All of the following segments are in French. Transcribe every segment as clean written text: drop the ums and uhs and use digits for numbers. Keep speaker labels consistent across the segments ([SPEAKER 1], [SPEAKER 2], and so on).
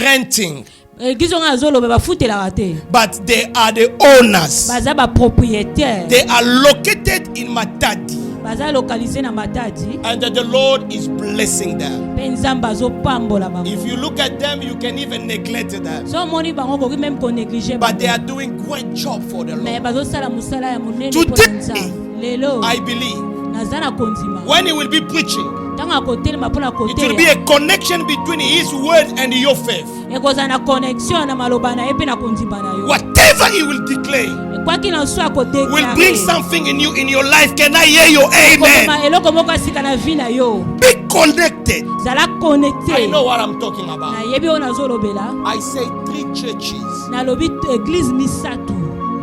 [SPEAKER 1] renting.
[SPEAKER 2] But
[SPEAKER 1] they are the owners. They are located in Matadi. And the Lord is blessing them. If you look at them, you can even neglect them. But they are doing great job for the Lord. Today, I believe, when he will be preaching, it will be a connection between his word and your faith. Whatever he will declare will bring something in you, in your life. Can I hear your amen? Be connected. I know what I'm talking about. I say 3 churches.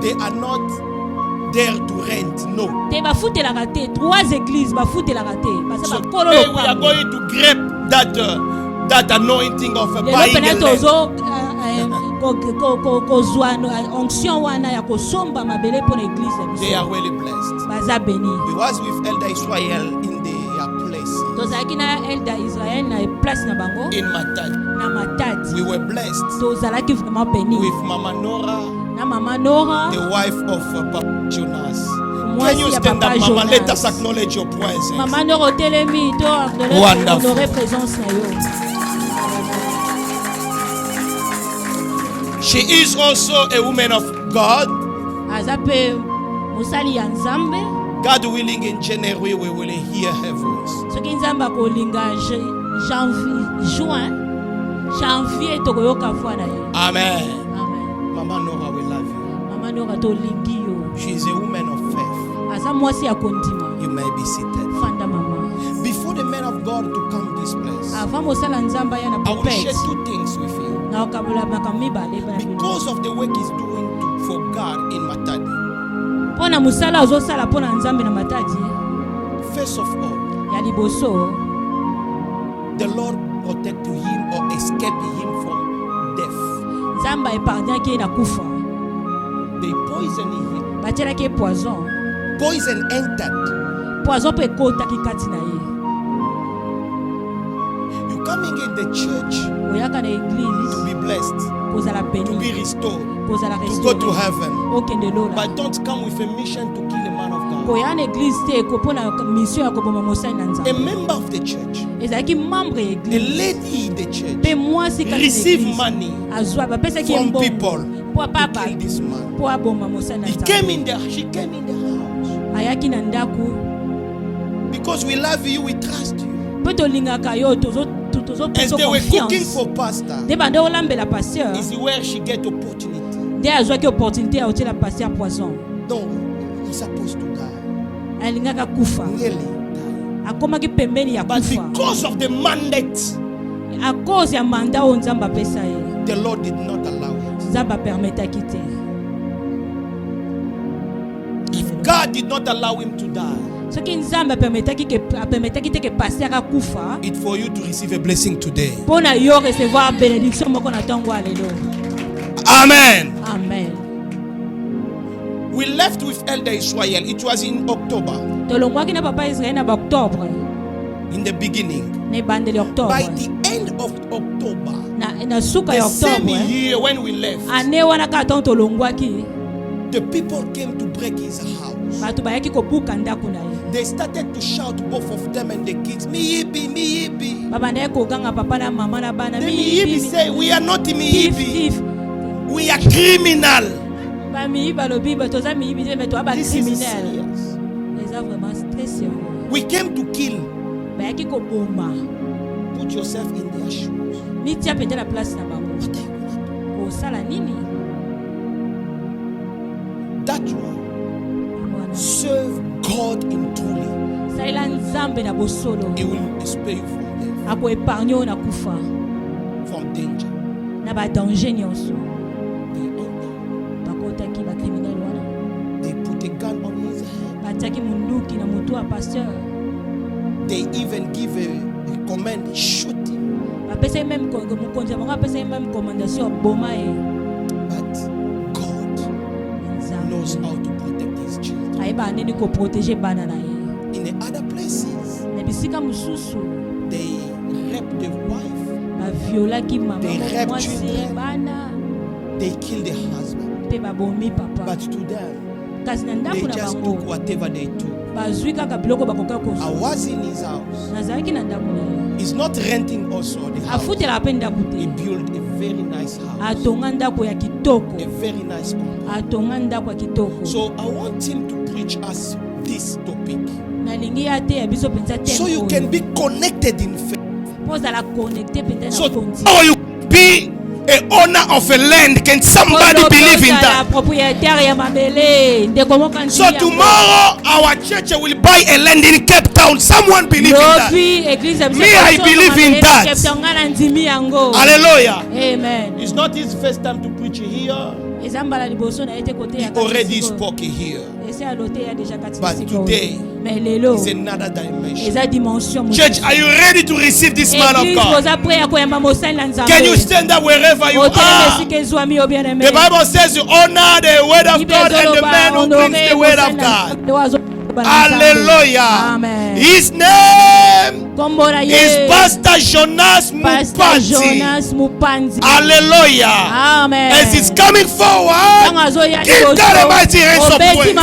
[SPEAKER 1] They are not there to rent. No. So today we are going to grab that anointing of a buying a land. They are really blessed. We was with Elder Israel in their place. In Matadi. We were blessed with Mama Nora, the wife of Papa Jonas. Can you stand up, Mama? Let us acknowledge your presence. Wonderful. She is also a woman of God. God willing, in January we will hear her voice. Amen. Mama Nora, we love you. She is a woman of faith. You may be seated. Before the man of God to come to this place, I will share 2 things with you. Because of the work he's doing for God in Matadi. First of all, the Lord protect him or escape him from death. They poisoned him. Poison entered. You coming in the church to be blessed, to be restored, to go to heaven. But don't come with a mission to kill a man of God. A member of the church, a lady in the church, receive money from people to kill this man. She came in the house. Because we love you, we trust you. As they were cooking for pastor, is where she get opportunity. No, he's supposed to die. Nearly die. But because of the mandate, the Lord did not allow it. If God did not allow him to die, it's for you to receive a blessing today. Amen.
[SPEAKER 2] Amen.
[SPEAKER 1] We left with Elder Israel. It was in October. In the beginning. By the end of October, the same year when we left, the people came to break his house. They started to shout, both of them and the kids, Miyibi, Miyibi. The Miyibi say, we are not Miyibi. We are criminal. This is serious. We came to kill. Put yourself in their shoes. What are you going to do? That one serve God in truly. He will spare you from death, from danger. They put a gun on his head. They even give a command, shoot him. But God knows how to protect his children. In the other places, they rape the wife, they rape children, they kill their husband. But to them, they just took whatever they took. I was in his house. He's not renting also the house. He built a very nice house. A very nice compound. So I want him to preach us this topic, so you can be connected in faith. So how you be an owner of a land, can somebody believe in that? So tomorrow our church will buy a land in Cape Town. Someone believe in that? Me, I believe in that. Hallelujah. Amen. It's not his first time to preach here. He already spoke here. But today is another dimension. Church, are you ready to receive this man of God? Can you stand up wherever you are? The Bible says you honor the word of God and the man who brings the word of God. Hallelujah. Amen. His name is Pastor Jonas Mupanzi. Hallelujah. Amen. As he's coming forward, give God a mighty hands of praise.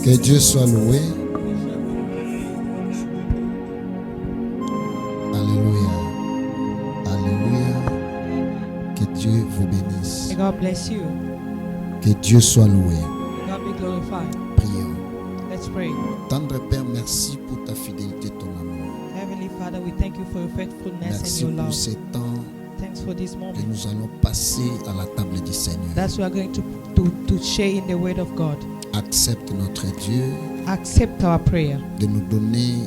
[SPEAKER 2] Que Dieu soit loué.
[SPEAKER 3] God bless you.
[SPEAKER 2] Que Dieu soit loué.
[SPEAKER 3] God be glorified.
[SPEAKER 2] Prions.
[SPEAKER 3] Let's pray.
[SPEAKER 2] Tendre Père, merci pour ta fidélité, ton amour.
[SPEAKER 3] Heavenly Father, we thank you for your faithfulness
[SPEAKER 2] merci
[SPEAKER 3] and your love.
[SPEAKER 2] Merci pour ces temps.
[SPEAKER 3] Thanks for this moment.
[SPEAKER 2] Que nous allons passer à la table du Seigneur.
[SPEAKER 3] That's we are going to share in the word of God.
[SPEAKER 2] Accepte notre Dieu.
[SPEAKER 3] Accept our prayer.
[SPEAKER 2] De nous donner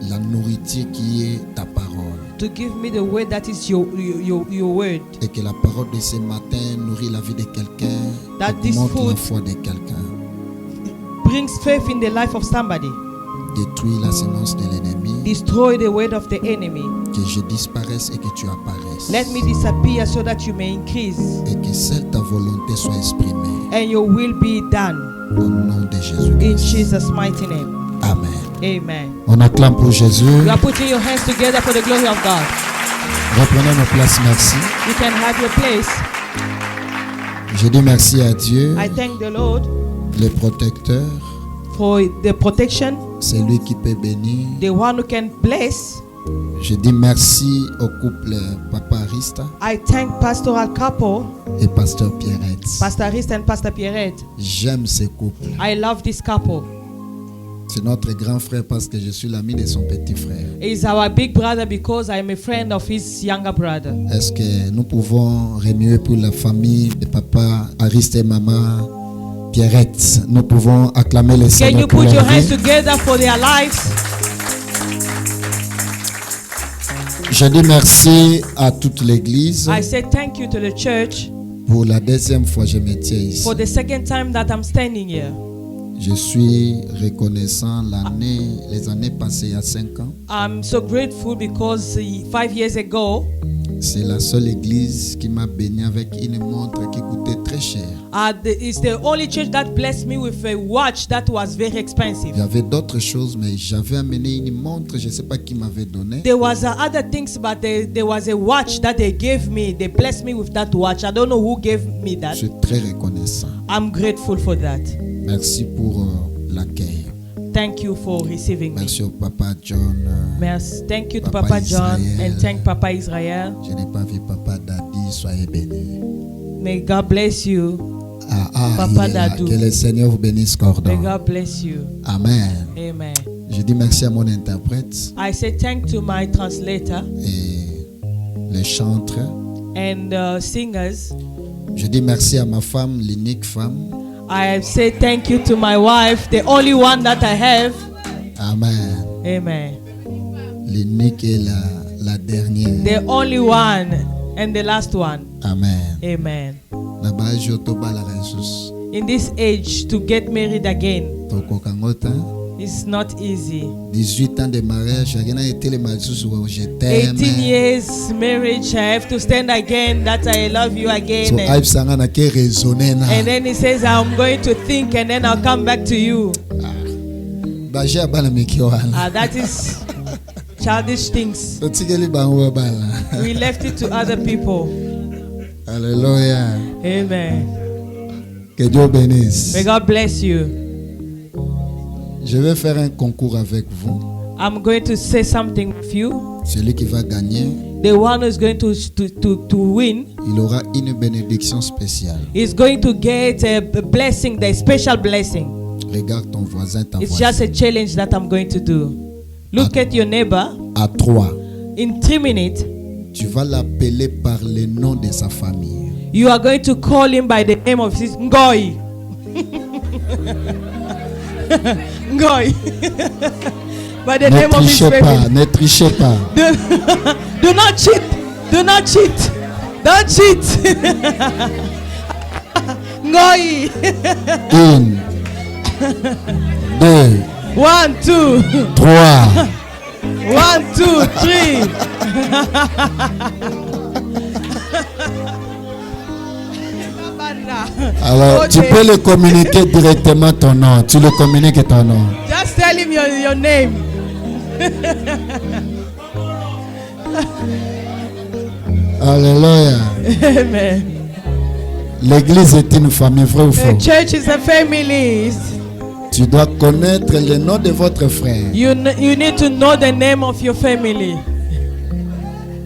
[SPEAKER 2] la nourriture qui est ta parole.
[SPEAKER 3] To give me the word that is your word.
[SPEAKER 2] Et que la parole de ce matin nourrit la vie de quelqu'un.
[SPEAKER 3] That this
[SPEAKER 2] montre la foi de quelqu'un.
[SPEAKER 3] Brings faith in the life of somebody.
[SPEAKER 2] Détruis la semence de l'ennemi.
[SPEAKER 3] Destroy the word of the enemy.
[SPEAKER 2] Que je disparaisse et que tu apparaisses.
[SPEAKER 3] Let me disappear so that you may increase.
[SPEAKER 2] Et que seule ta volonté soit exprimée.
[SPEAKER 3] And your will be done.
[SPEAKER 2] Au nom de Jésus.
[SPEAKER 3] In Jesus' mighty name.
[SPEAKER 2] Amen.
[SPEAKER 3] Amen.
[SPEAKER 2] On acclame pour Jésus.
[SPEAKER 3] You are putting your hands together for the glory of God.
[SPEAKER 2] Reprenez nos places, merci.
[SPEAKER 3] You can have your place.
[SPEAKER 2] Je dis merci à Dieu.
[SPEAKER 3] I thank the Lord.
[SPEAKER 2] Le protecteur.
[SPEAKER 3] For the protection.
[SPEAKER 2] C'est lui qui peut bénir.
[SPEAKER 3] The one who can bless.
[SPEAKER 2] Je dis merci au couple Papa Arista.
[SPEAKER 3] I thank Pastoral couple.
[SPEAKER 2] Et Pasteur Pierrette.
[SPEAKER 3] Pastor Arista and Pastor Pierrette.
[SPEAKER 2] J'aime ce couple.
[SPEAKER 3] I love this couple.
[SPEAKER 2] C'est notre grand frère parce que je suis l'ami de son petit frère.
[SPEAKER 3] He's our big brother because I am a friend of his younger brother.
[SPEAKER 2] Est-ce que nous pouvons remuer pour la famille de Papa Arista et Maman Pierrette? Nous pouvons acclamer le Seigneur pour leur vie.
[SPEAKER 3] Can you put your hands together for their lives?
[SPEAKER 2] Je dis merci à toute l'église.
[SPEAKER 3] I say thank you to the church.
[SPEAKER 2] Pour la deuxième fois, je me tiens ici.
[SPEAKER 3] For the second time that I'm standing here.
[SPEAKER 2] Je suis reconnaissant les années passées il y a 5 ans.
[SPEAKER 3] I'm so grateful because 5 years ago,
[SPEAKER 2] c'est la seule église qui m'a béni avec une montre qui coûtait très cher.
[SPEAKER 3] It's the only church that blessed me with a watch that was very expensive.
[SPEAKER 2] Il y avait d'autres choses, mais j'avais amené une montre, je ne sais pas qui m'avait donné.
[SPEAKER 3] There was other things, but there was a watch that they gave me. They blessed me with that watch. I don't know who gave me that.
[SPEAKER 2] Je suis très reconnaissant.
[SPEAKER 3] I'm grateful for that.
[SPEAKER 2] Merci pour l'accueil.
[SPEAKER 3] Thank you for receiving
[SPEAKER 2] Merci
[SPEAKER 3] me.
[SPEAKER 2] au Papa John.
[SPEAKER 3] Merci. Thank you to Papa John and thank Papa Israel.
[SPEAKER 2] Je n'ai pas vu Papa Daddy, soyez béni.
[SPEAKER 3] May God bless you. Papa Dadou.
[SPEAKER 2] Que le Seigneur vous bénisse cordon.
[SPEAKER 3] May God bless you.
[SPEAKER 2] Amen.
[SPEAKER 3] Amen.
[SPEAKER 2] Je dis merci à mon interprète.
[SPEAKER 3] I say thank to my translator.
[SPEAKER 2] Et les chantres.
[SPEAKER 3] And singers.
[SPEAKER 2] Je dis merci à ma femme, l'unique femme.
[SPEAKER 3] I say thank you to my wife, the only one that I have.
[SPEAKER 2] Amen.
[SPEAKER 3] Amen.
[SPEAKER 2] L'unique et la dernière.
[SPEAKER 3] The only one and the last one.
[SPEAKER 2] Amen.
[SPEAKER 3] Amen. In this age, to get married again, It's not easy.
[SPEAKER 2] 18 ans de mariage, 18
[SPEAKER 3] years marriage, I have to stand again that I love you again.
[SPEAKER 2] So
[SPEAKER 3] and then he says, I'm going to think and then I'll come back to you. That is childish things. We left it to other people.
[SPEAKER 2] Hallelujah.
[SPEAKER 3] Amen.
[SPEAKER 2] Que Dieu bénisse.
[SPEAKER 3] May God bless you.
[SPEAKER 2] Je vais faire un concours avec vous.
[SPEAKER 3] I'm going to say something with you.
[SPEAKER 2] Celui qui va gagner,
[SPEAKER 3] the one who is going to win,
[SPEAKER 2] il aura une bénédiction spéciale.
[SPEAKER 3] Is going to get a blessing, the special blessing.
[SPEAKER 2] Regarde ton voisin, ta
[SPEAKER 3] It's
[SPEAKER 2] voisine.
[SPEAKER 3] just a challenge that I'm going to do. Look at your neighbor.
[SPEAKER 2] À 3.
[SPEAKER 3] In 3 minutes,
[SPEAKER 2] tu vas l'appeler par le nom de sa famille.
[SPEAKER 3] You are going to call him by the name of his Ngoy. Ngoy. By the name of his family.
[SPEAKER 2] Ne trichez pas.
[SPEAKER 3] Do not cheat. Do not cheat. Don't cheat. Ngoy.
[SPEAKER 2] 1, 2,
[SPEAKER 3] 1, 2,
[SPEAKER 2] 3.
[SPEAKER 3] 1, 2, 3.
[SPEAKER 2] Alors, tu peux le communiquer directement ton nom. Tu le communiques ton nom.
[SPEAKER 3] Just tell him your name.
[SPEAKER 2] Alléluia.
[SPEAKER 3] Amen.
[SPEAKER 2] L'église est une famille, vrai ou faux?
[SPEAKER 3] The church is a family.
[SPEAKER 2] Tu dois connaître le nom de votre frère.
[SPEAKER 3] You need to know the name of your family.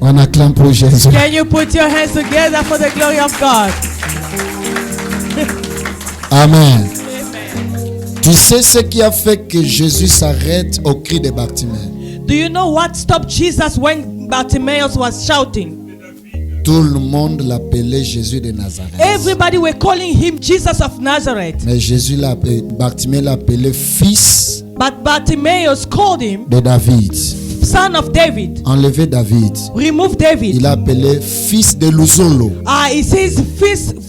[SPEAKER 2] On acclame pour Jésus.
[SPEAKER 3] Can you put your hands together for the glory of God?
[SPEAKER 2] Amen. Tu sais ce qui a fait que Jésus s'arrête au cri de Bartimée?
[SPEAKER 3] Do you know what stopped Jesus when Bartimaeus was shouting?
[SPEAKER 2] Tout le monde l'appelait Jésus de Nazareth.
[SPEAKER 3] Everybody were calling him Jesus of Nazareth.
[SPEAKER 2] Mais Bartimée l'appelait fils.
[SPEAKER 3] But Bartimaeus called him
[SPEAKER 2] de David.
[SPEAKER 3] Son of David.
[SPEAKER 2] Enlevé David.
[SPEAKER 3] Remove David.
[SPEAKER 2] Il l'appelait fils de Luzolo.
[SPEAKER 3] He says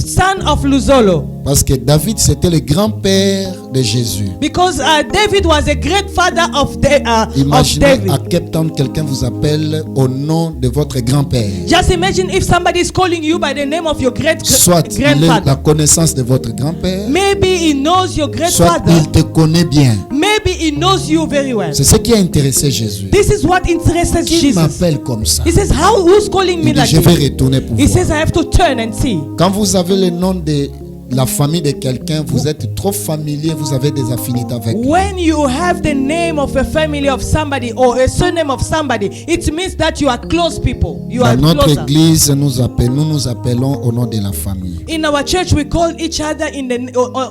[SPEAKER 3] son of Luzolo.
[SPEAKER 2] Parce que David c'était le grand-père de Jésus.
[SPEAKER 3] Because David was a great father of David.
[SPEAKER 2] Imaginez à Cape Town quelqu'un vous appelle au nom de votre grand-père.
[SPEAKER 3] Just imagine if somebody is calling you by the name of your grandfather.
[SPEAKER 2] Soit il a la connaissance de votre grand-père.
[SPEAKER 3] Maybe he knows your great
[SPEAKER 2] soit
[SPEAKER 3] father.
[SPEAKER 2] il te connaît bien.
[SPEAKER 3] Maybe he knows you very well.
[SPEAKER 2] C'est ce qui a intéressé Jésus.
[SPEAKER 3] This is what interested Jesus.
[SPEAKER 2] Il m'appelle comme ça.
[SPEAKER 3] He says, who's calling me like
[SPEAKER 2] this? Je vais retourner pour
[SPEAKER 3] He says, I have to turn and see.
[SPEAKER 2] Quand vous avez le nom de la famille de quelqu'un, vous êtes trop familier, vous avez des affinités avec lui.
[SPEAKER 3] When you have the name of a family of somebody or a surname of somebody, it means that you are close people. You are
[SPEAKER 2] Dans notre
[SPEAKER 3] closer.
[SPEAKER 2] église, nous nous appelons au nom de la famille.
[SPEAKER 3] In our church, we call each other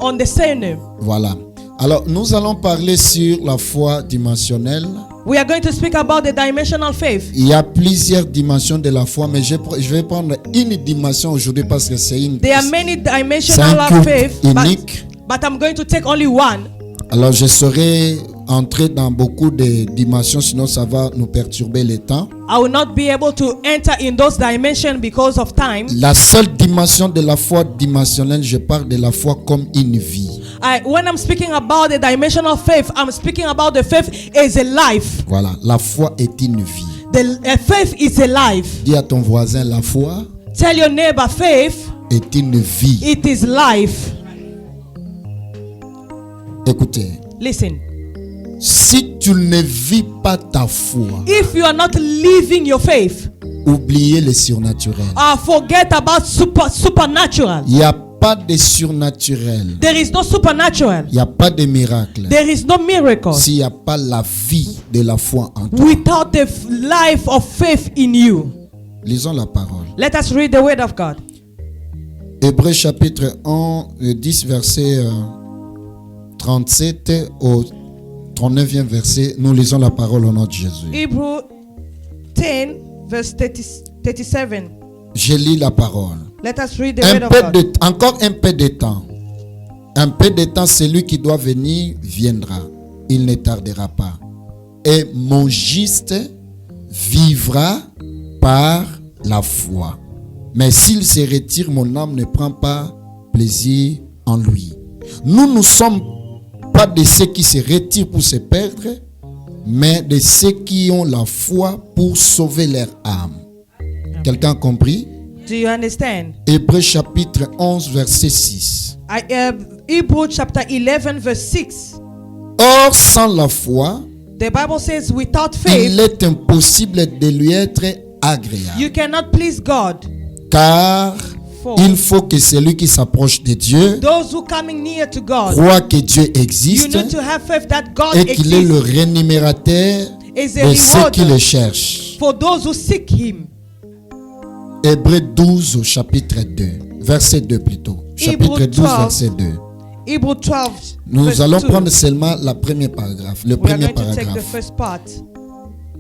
[SPEAKER 3] on the same name.
[SPEAKER 2] Voilà. Alors, nous allons parler sur la foi dimensionnelle.
[SPEAKER 3] We are going to speak about the dimensional faith.
[SPEAKER 2] Il y a plusieurs dimensions de la foi, mais je vais prendre une dimension aujourd'hui parce que c'est une.
[SPEAKER 3] There are many dimensional of faith,
[SPEAKER 2] unique.
[SPEAKER 3] But I'm going to take only one.
[SPEAKER 2] Alors, je serai entré dans beaucoup de dimensions, sinon ça va nous perturber le temps.
[SPEAKER 3] I will not be able to enter in those dimensions because of time.
[SPEAKER 2] La seule dimension de la foi dimensionnelle, je parle de la foi comme une vie.
[SPEAKER 3] When I'm speaking about the dimensional faith, I'm speaking about the faith as a life.
[SPEAKER 2] Voilà, la foi est une vie.
[SPEAKER 3] The faith is a life.
[SPEAKER 2] Dis à ton voisin, la foi.
[SPEAKER 3] Tell your neighbor, faith
[SPEAKER 2] est une vie.
[SPEAKER 3] It is life.
[SPEAKER 2] Écoutez.
[SPEAKER 3] Listen.
[SPEAKER 2] Si tu ne vis pas ta foi,
[SPEAKER 3] if you are not living your faith,
[SPEAKER 2] oubliez le surnaturel.
[SPEAKER 3] Forget about supernatural.
[SPEAKER 2] Il n'y a pas de surnaturel.
[SPEAKER 3] There is no supernatural.
[SPEAKER 2] Il n'y a pas de miracle.
[SPEAKER 3] There is no miracle.
[SPEAKER 2] S'il n'y a pas la vie de la foi en toi.
[SPEAKER 3] Without the life of faith in you.
[SPEAKER 2] Lisons la parole.
[SPEAKER 3] Let us read the word of God.
[SPEAKER 2] Hébreux chapitre 10 verset 37 au 39e verset, nous lisons la parole au nom de Jésus.
[SPEAKER 3] Hebrew 10 verse 37.
[SPEAKER 2] Je lis la parole.
[SPEAKER 3] Let us read the word of God.
[SPEAKER 2] Encore un peu de temps. Un peu de temps, celui qui doit venir viendra. Il ne tardera pas. Et mon juste vivra par la foi. Mais s'il se retire, mon âme ne prend pas plaisir en lui. Nous sommes pas de ceux qui se retirent pour se perdre, mais de ceux qui ont la foi pour sauver leur âme. Quelqu'un a compris?
[SPEAKER 3] Do you understand?
[SPEAKER 2] Hébreux chapitre 11 verset 6.
[SPEAKER 3] Hebrews chapter 11 verse 6.
[SPEAKER 2] Or sans la foi,
[SPEAKER 3] The Bible says without faith,
[SPEAKER 2] il est impossible de lui être agréable.
[SPEAKER 3] you cannot please God.
[SPEAKER 2] Car il faut que celui qui s'approche de Dieu
[SPEAKER 3] Those who coming near to God,
[SPEAKER 2] croit que Dieu
[SPEAKER 3] you
[SPEAKER 2] existe
[SPEAKER 3] need to have faith that God
[SPEAKER 2] et qu'il est le
[SPEAKER 3] exists.
[SPEAKER 2] rémunérateur
[SPEAKER 3] Is a
[SPEAKER 2] de ceux qui
[SPEAKER 3] rewarder
[SPEAKER 2] le cherchent.
[SPEAKER 3] for those who seek Him.
[SPEAKER 2] Hébreux 12 au chapitre 2, verset 2 plutôt. Chapitre 12 verset 2.
[SPEAKER 3] Hebrews 12.
[SPEAKER 2] Nous
[SPEAKER 3] verse
[SPEAKER 2] allons
[SPEAKER 3] 2.
[SPEAKER 2] prendre seulement la première paragraphe, le
[SPEAKER 3] We are
[SPEAKER 2] premier
[SPEAKER 3] going to take the
[SPEAKER 2] paragraphe.
[SPEAKER 3] first part.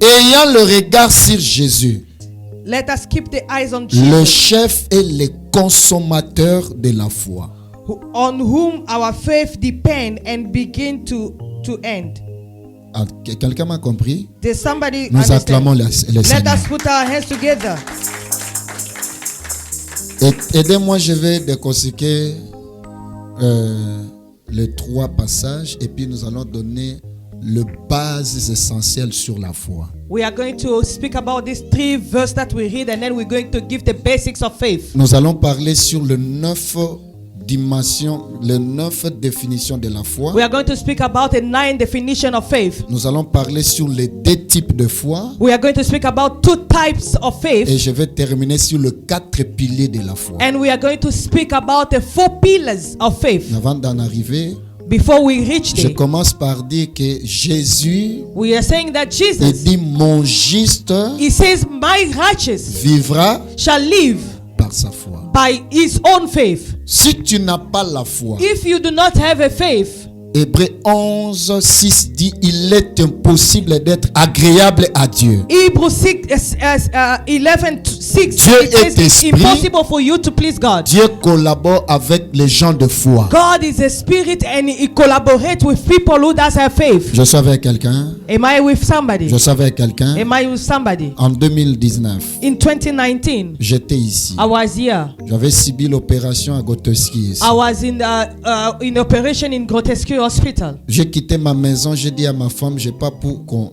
[SPEAKER 2] Ayant le regard sur Jésus,
[SPEAKER 3] Let us keep the eyes on
[SPEAKER 2] le
[SPEAKER 3] Jesus,
[SPEAKER 2] chef et le consommateur de la foi.
[SPEAKER 3] on whom our faith depend and begin to end.
[SPEAKER 2] Ah, quelqu'un m'a compris?
[SPEAKER 3] Does somebody
[SPEAKER 2] Nous acclamons
[SPEAKER 3] understand?
[SPEAKER 2] le
[SPEAKER 3] Let
[SPEAKER 2] Seigneur.
[SPEAKER 3] us put our hands together.
[SPEAKER 2] Aidez-moi, je vais décortiquer les 3 passages et puis nous allons donner les bases essentielles sur la foi.
[SPEAKER 3] We are going to speak about these 3 verses that we read, and then we're going to give the basics of faith.
[SPEAKER 2] Nous allons parler sur les 9 dimensions, les 9 définitions de la foi.
[SPEAKER 3] We are going to speak about a 9 definition of faith.
[SPEAKER 2] Nous allons parler sur les 2 types de foi.
[SPEAKER 3] We are going to speak about 2 types of faith.
[SPEAKER 2] Et je vais terminer sur les 4 piliers de la foi.
[SPEAKER 3] And we are going to speak about the 4 pillars of faith.
[SPEAKER 2] Avant d'en arriver,
[SPEAKER 3] Before we reach
[SPEAKER 2] je
[SPEAKER 3] there,
[SPEAKER 2] commence par dire que Jésus
[SPEAKER 3] we are saying that
[SPEAKER 2] il
[SPEAKER 3] Jesus,
[SPEAKER 2] dit mon juste
[SPEAKER 3] He says, my righteous
[SPEAKER 2] vivra
[SPEAKER 3] shall live
[SPEAKER 2] par sa foi.
[SPEAKER 3] by his own faith.
[SPEAKER 2] Si tu n'as pas la foi,
[SPEAKER 3] If you do not have a faith,
[SPEAKER 2] Hébreux 11, 6 dit il est impossible d'être agréable à Dieu.
[SPEAKER 3] Hebrews 6, 11:6,
[SPEAKER 2] Dieu
[SPEAKER 3] it says
[SPEAKER 2] est
[SPEAKER 3] it's
[SPEAKER 2] esprit.
[SPEAKER 3] impossible for you to please God.
[SPEAKER 2] Dieu collabore avec les gens de foi.
[SPEAKER 3] God is a spirit and He collaborates with people who does have faith.
[SPEAKER 2] Je suis avec quelqu'un.
[SPEAKER 3] Am I with somebody?
[SPEAKER 2] Je suis avec quelqu'un.
[SPEAKER 3] Am I with somebody?
[SPEAKER 2] En 2019,
[SPEAKER 3] In 2019,
[SPEAKER 2] j'étais ici.
[SPEAKER 3] I was here.
[SPEAKER 2] J'avais subi l'opération à Gotoski.
[SPEAKER 3] I was in operation in Grotesque Hospital.
[SPEAKER 2] J'ai quitté ma maison, j'ai dit à ma femme, j'ai pas pour qu'on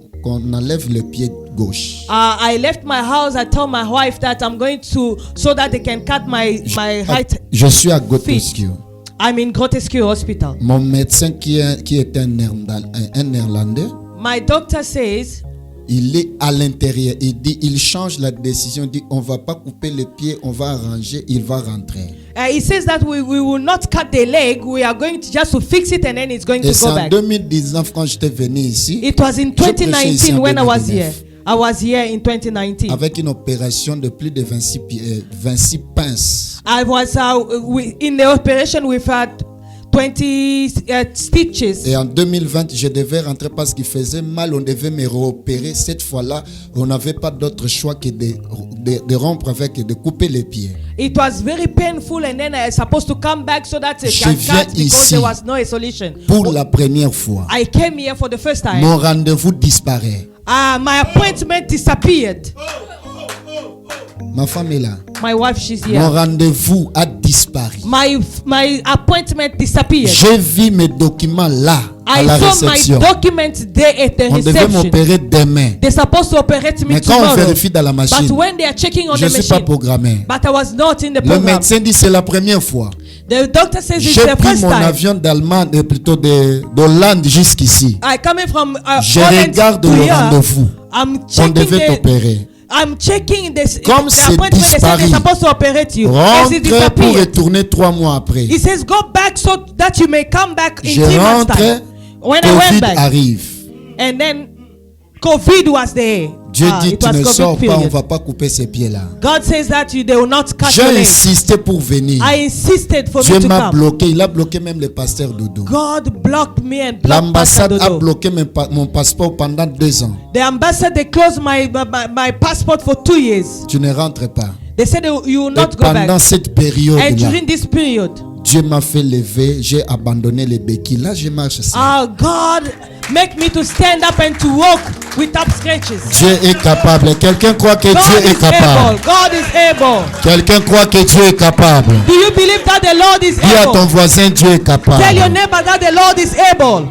[SPEAKER 2] enlève le pied gauche.
[SPEAKER 3] I left my house. I told my wife that I'm going to, so that they can cut my right.
[SPEAKER 2] Je suis à Gotoski.
[SPEAKER 3] I'm in Grotesque Hospital.
[SPEAKER 2] Mon médecin qui est un Néerlandais,
[SPEAKER 3] My doctor says
[SPEAKER 2] il est à l'intérieur. Il dit, il change la décision. Il dit, on va pas couper les pieds, on va arranger, il va rentrer.
[SPEAKER 3] he says that we will not cut the leg. We are going to just to fix it, and then it's going
[SPEAKER 2] Et
[SPEAKER 3] to
[SPEAKER 2] c'est
[SPEAKER 3] go
[SPEAKER 2] en
[SPEAKER 3] back.
[SPEAKER 2] 2019 quand j'étais venu ici.
[SPEAKER 3] It was in
[SPEAKER 2] prêché ici
[SPEAKER 3] 2019
[SPEAKER 2] en
[SPEAKER 3] when I was
[SPEAKER 2] 2019.
[SPEAKER 3] here. I was here in 2019.
[SPEAKER 2] Avec une opération de plus de 26 pinces.
[SPEAKER 3] I was in the operation with 20 stitches.
[SPEAKER 2] Et en 2020, je devais rentrer parce qu'il faisait mal. On devait me réopérer. Cette fois-là, on n'avait pas d'autre choix que de rompre avec et de couper les pieds.
[SPEAKER 3] It was very painful, and then I was supposed to come back so that it
[SPEAKER 2] Je
[SPEAKER 3] can
[SPEAKER 2] viens
[SPEAKER 3] cut because
[SPEAKER 2] ici
[SPEAKER 3] there was no solution.
[SPEAKER 2] Pour la première fois,
[SPEAKER 3] I came here for the first time.
[SPEAKER 2] mon rendez-vous disparaît.
[SPEAKER 3] My appointment disappeared.
[SPEAKER 2] Ma femme est là.
[SPEAKER 3] My wife, she's
[SPEAKER 2] Mon
[SPEAKER 3] here.
[SPEAKER 2] rendez-vous a disparu.
[SPEAKER 3] My appointment disappeared.
[SPEAKER 2] J'ai vu mes documents là, à
[SPEAKER 3] I
[SPEAKER 2] la
[SPEAKER 3] saw my
[SPEAKER 2] réception.
[SPEAKER 3] documents there at the
[SPEAKER 2] On devait
[SPEAKER 3] reception.
[SPEAKER 2] m'opérer demain.
[SPEAKER 3] They're supposed to operate me
[SPEAKER 2] Mais quand on
[SPEAKER 3] tomorrow.
[SPEAKER 2] vérifie dans la machine,
[SPEAKER 3] But when they are checking on
[SPEAKER 2] je
[SPEAKER 3] the
[SPEAKER 2] ne suis pas
[SPEAKER 3] machine,
[SPEAKER 2] programmé.
[SPEAKER 3] but I was not in the
[SPEAKER 2] Le
[SPEAKER 3] program.
[SPEAKER 2] médecin dit c'est la première fois.
[SPEAKER 3] The doctor says it's
[SPEAKER 2] J'ai
[SPEAKER 3] the
[SPEAKER 2] pris
[SPEAKER 3] first
[SPEAKER 2] mon
[SPEAKER 3] time.
[SPEAKER 2] avion d'Allemagne, plutôt d'Hollande jusqu'ici.
[SPEAKER 3] I coming from
[SPEAKER 2] Je
[SPEAKER 3] Holland
[SPEAKER 2] regarde
[SPEAKER 3] to
[SPEAKER 2] le
[SPEAKER 3] here.
[SPEAKER 2] rendez-vous.
[SPEAKER 3] I'm
[SPEAKER 2] On
[SPEAKER 3] checking
[SPEAKER 2] devait t'opérer.
[SPEAKER 3] I'm checking this.
[SPEAKER 2] Comme
[SPEAKER 3] the
[SPEAKER 2] c'est
[SPEAKER 3] appointment, they say
[SPEAKER 2] disparu.
[SPEAKER 3] they're supposed to operate you. As it
[SPEAKER 2] Rentre pour
[SPEAKER 3] disappeared.
[SPEAKER 2] retourner 3 mois après.
[SPEAKER 3] He says go back so that you may come back in
[SPEAKER 2] Je
[SPEAKER 3] 3 months
[SPEAKER 2] rentre,
[SPEAKER 3] time. When I went
[SPEAKER 2] Covid
[SPEAKER 3] back,
[SPEAKER 2] arrive.
[SPEAKER 3] and then COVID was there.
[SPEAKER 2] Dieu dit
[SPEAKER 3] it
[SPEAKER 2] tu
[SPEAKER 3] was
[SPEAKER 2] ne
[SPEAKER 3] COVID
[SPEAKER 2] sors pas, on
[SPEAKER 3] period.
[SPEAKER 2] va pas couper ces pieds-là.
[SPEAKER 3] God says that they will not cut your
[SPEAKER 2] J'ai
[SPEAKER 3] leg.
[SPEAKER 2] insisté pour venir.
[SPEAKER 3] I insisted for
[SPEAKER 2] Dieu
[SPEAKER 3] me to
[SPEAKER 2] m'a
[SPEAKER 3] come.
[SPEAKER 2] bloqué. Il a bloqué même le pasteur Doudou.
[SPEAKER 3] God blocked me and blocked Pastor
[SPEAKER 2] L'ambassade a
[SPEAKER 3] Dodo.
[SPEAKER 2] bloqué mon passeport pendant 2 ans.
[SPEAKER 3] The ambassador, they closed my passport for 2 years.
[SPEAKER 2] Tu ne rentres pas.
[SPEAKER 3] They said you will
[SPEAKER 2] Et
[SPEAKER 3] not go
[SPEAKER 2] pendant
[SPEAKER 3] back.
[SPEAKER 2] cette
[SPEAKER 3] And
[SPEAKER 2] période-là,
[SPEAKER 3] during this period,
[SPEAKER 2] Dieu m'a fait lever. J'ai abandonné les béquilles. Là, je marche ça.
[SPEAKER 3] God Make me to stand up and to walk without scratches.
[SPEAKER 2] Dieu est capable. Quelqu'un croit que Dieu est capable.
[SPEAKER 3] God is able.
[SPEAKER 2] Quelqu'un croit que Dieu est capable.
[SPEAKER 3] Do you believe that the Lord is able?
[SPEAKER 2] Dis à ton voisin, Dieu est capable.
[SPEAKER 3] Tell your neighbor that the Lord is able.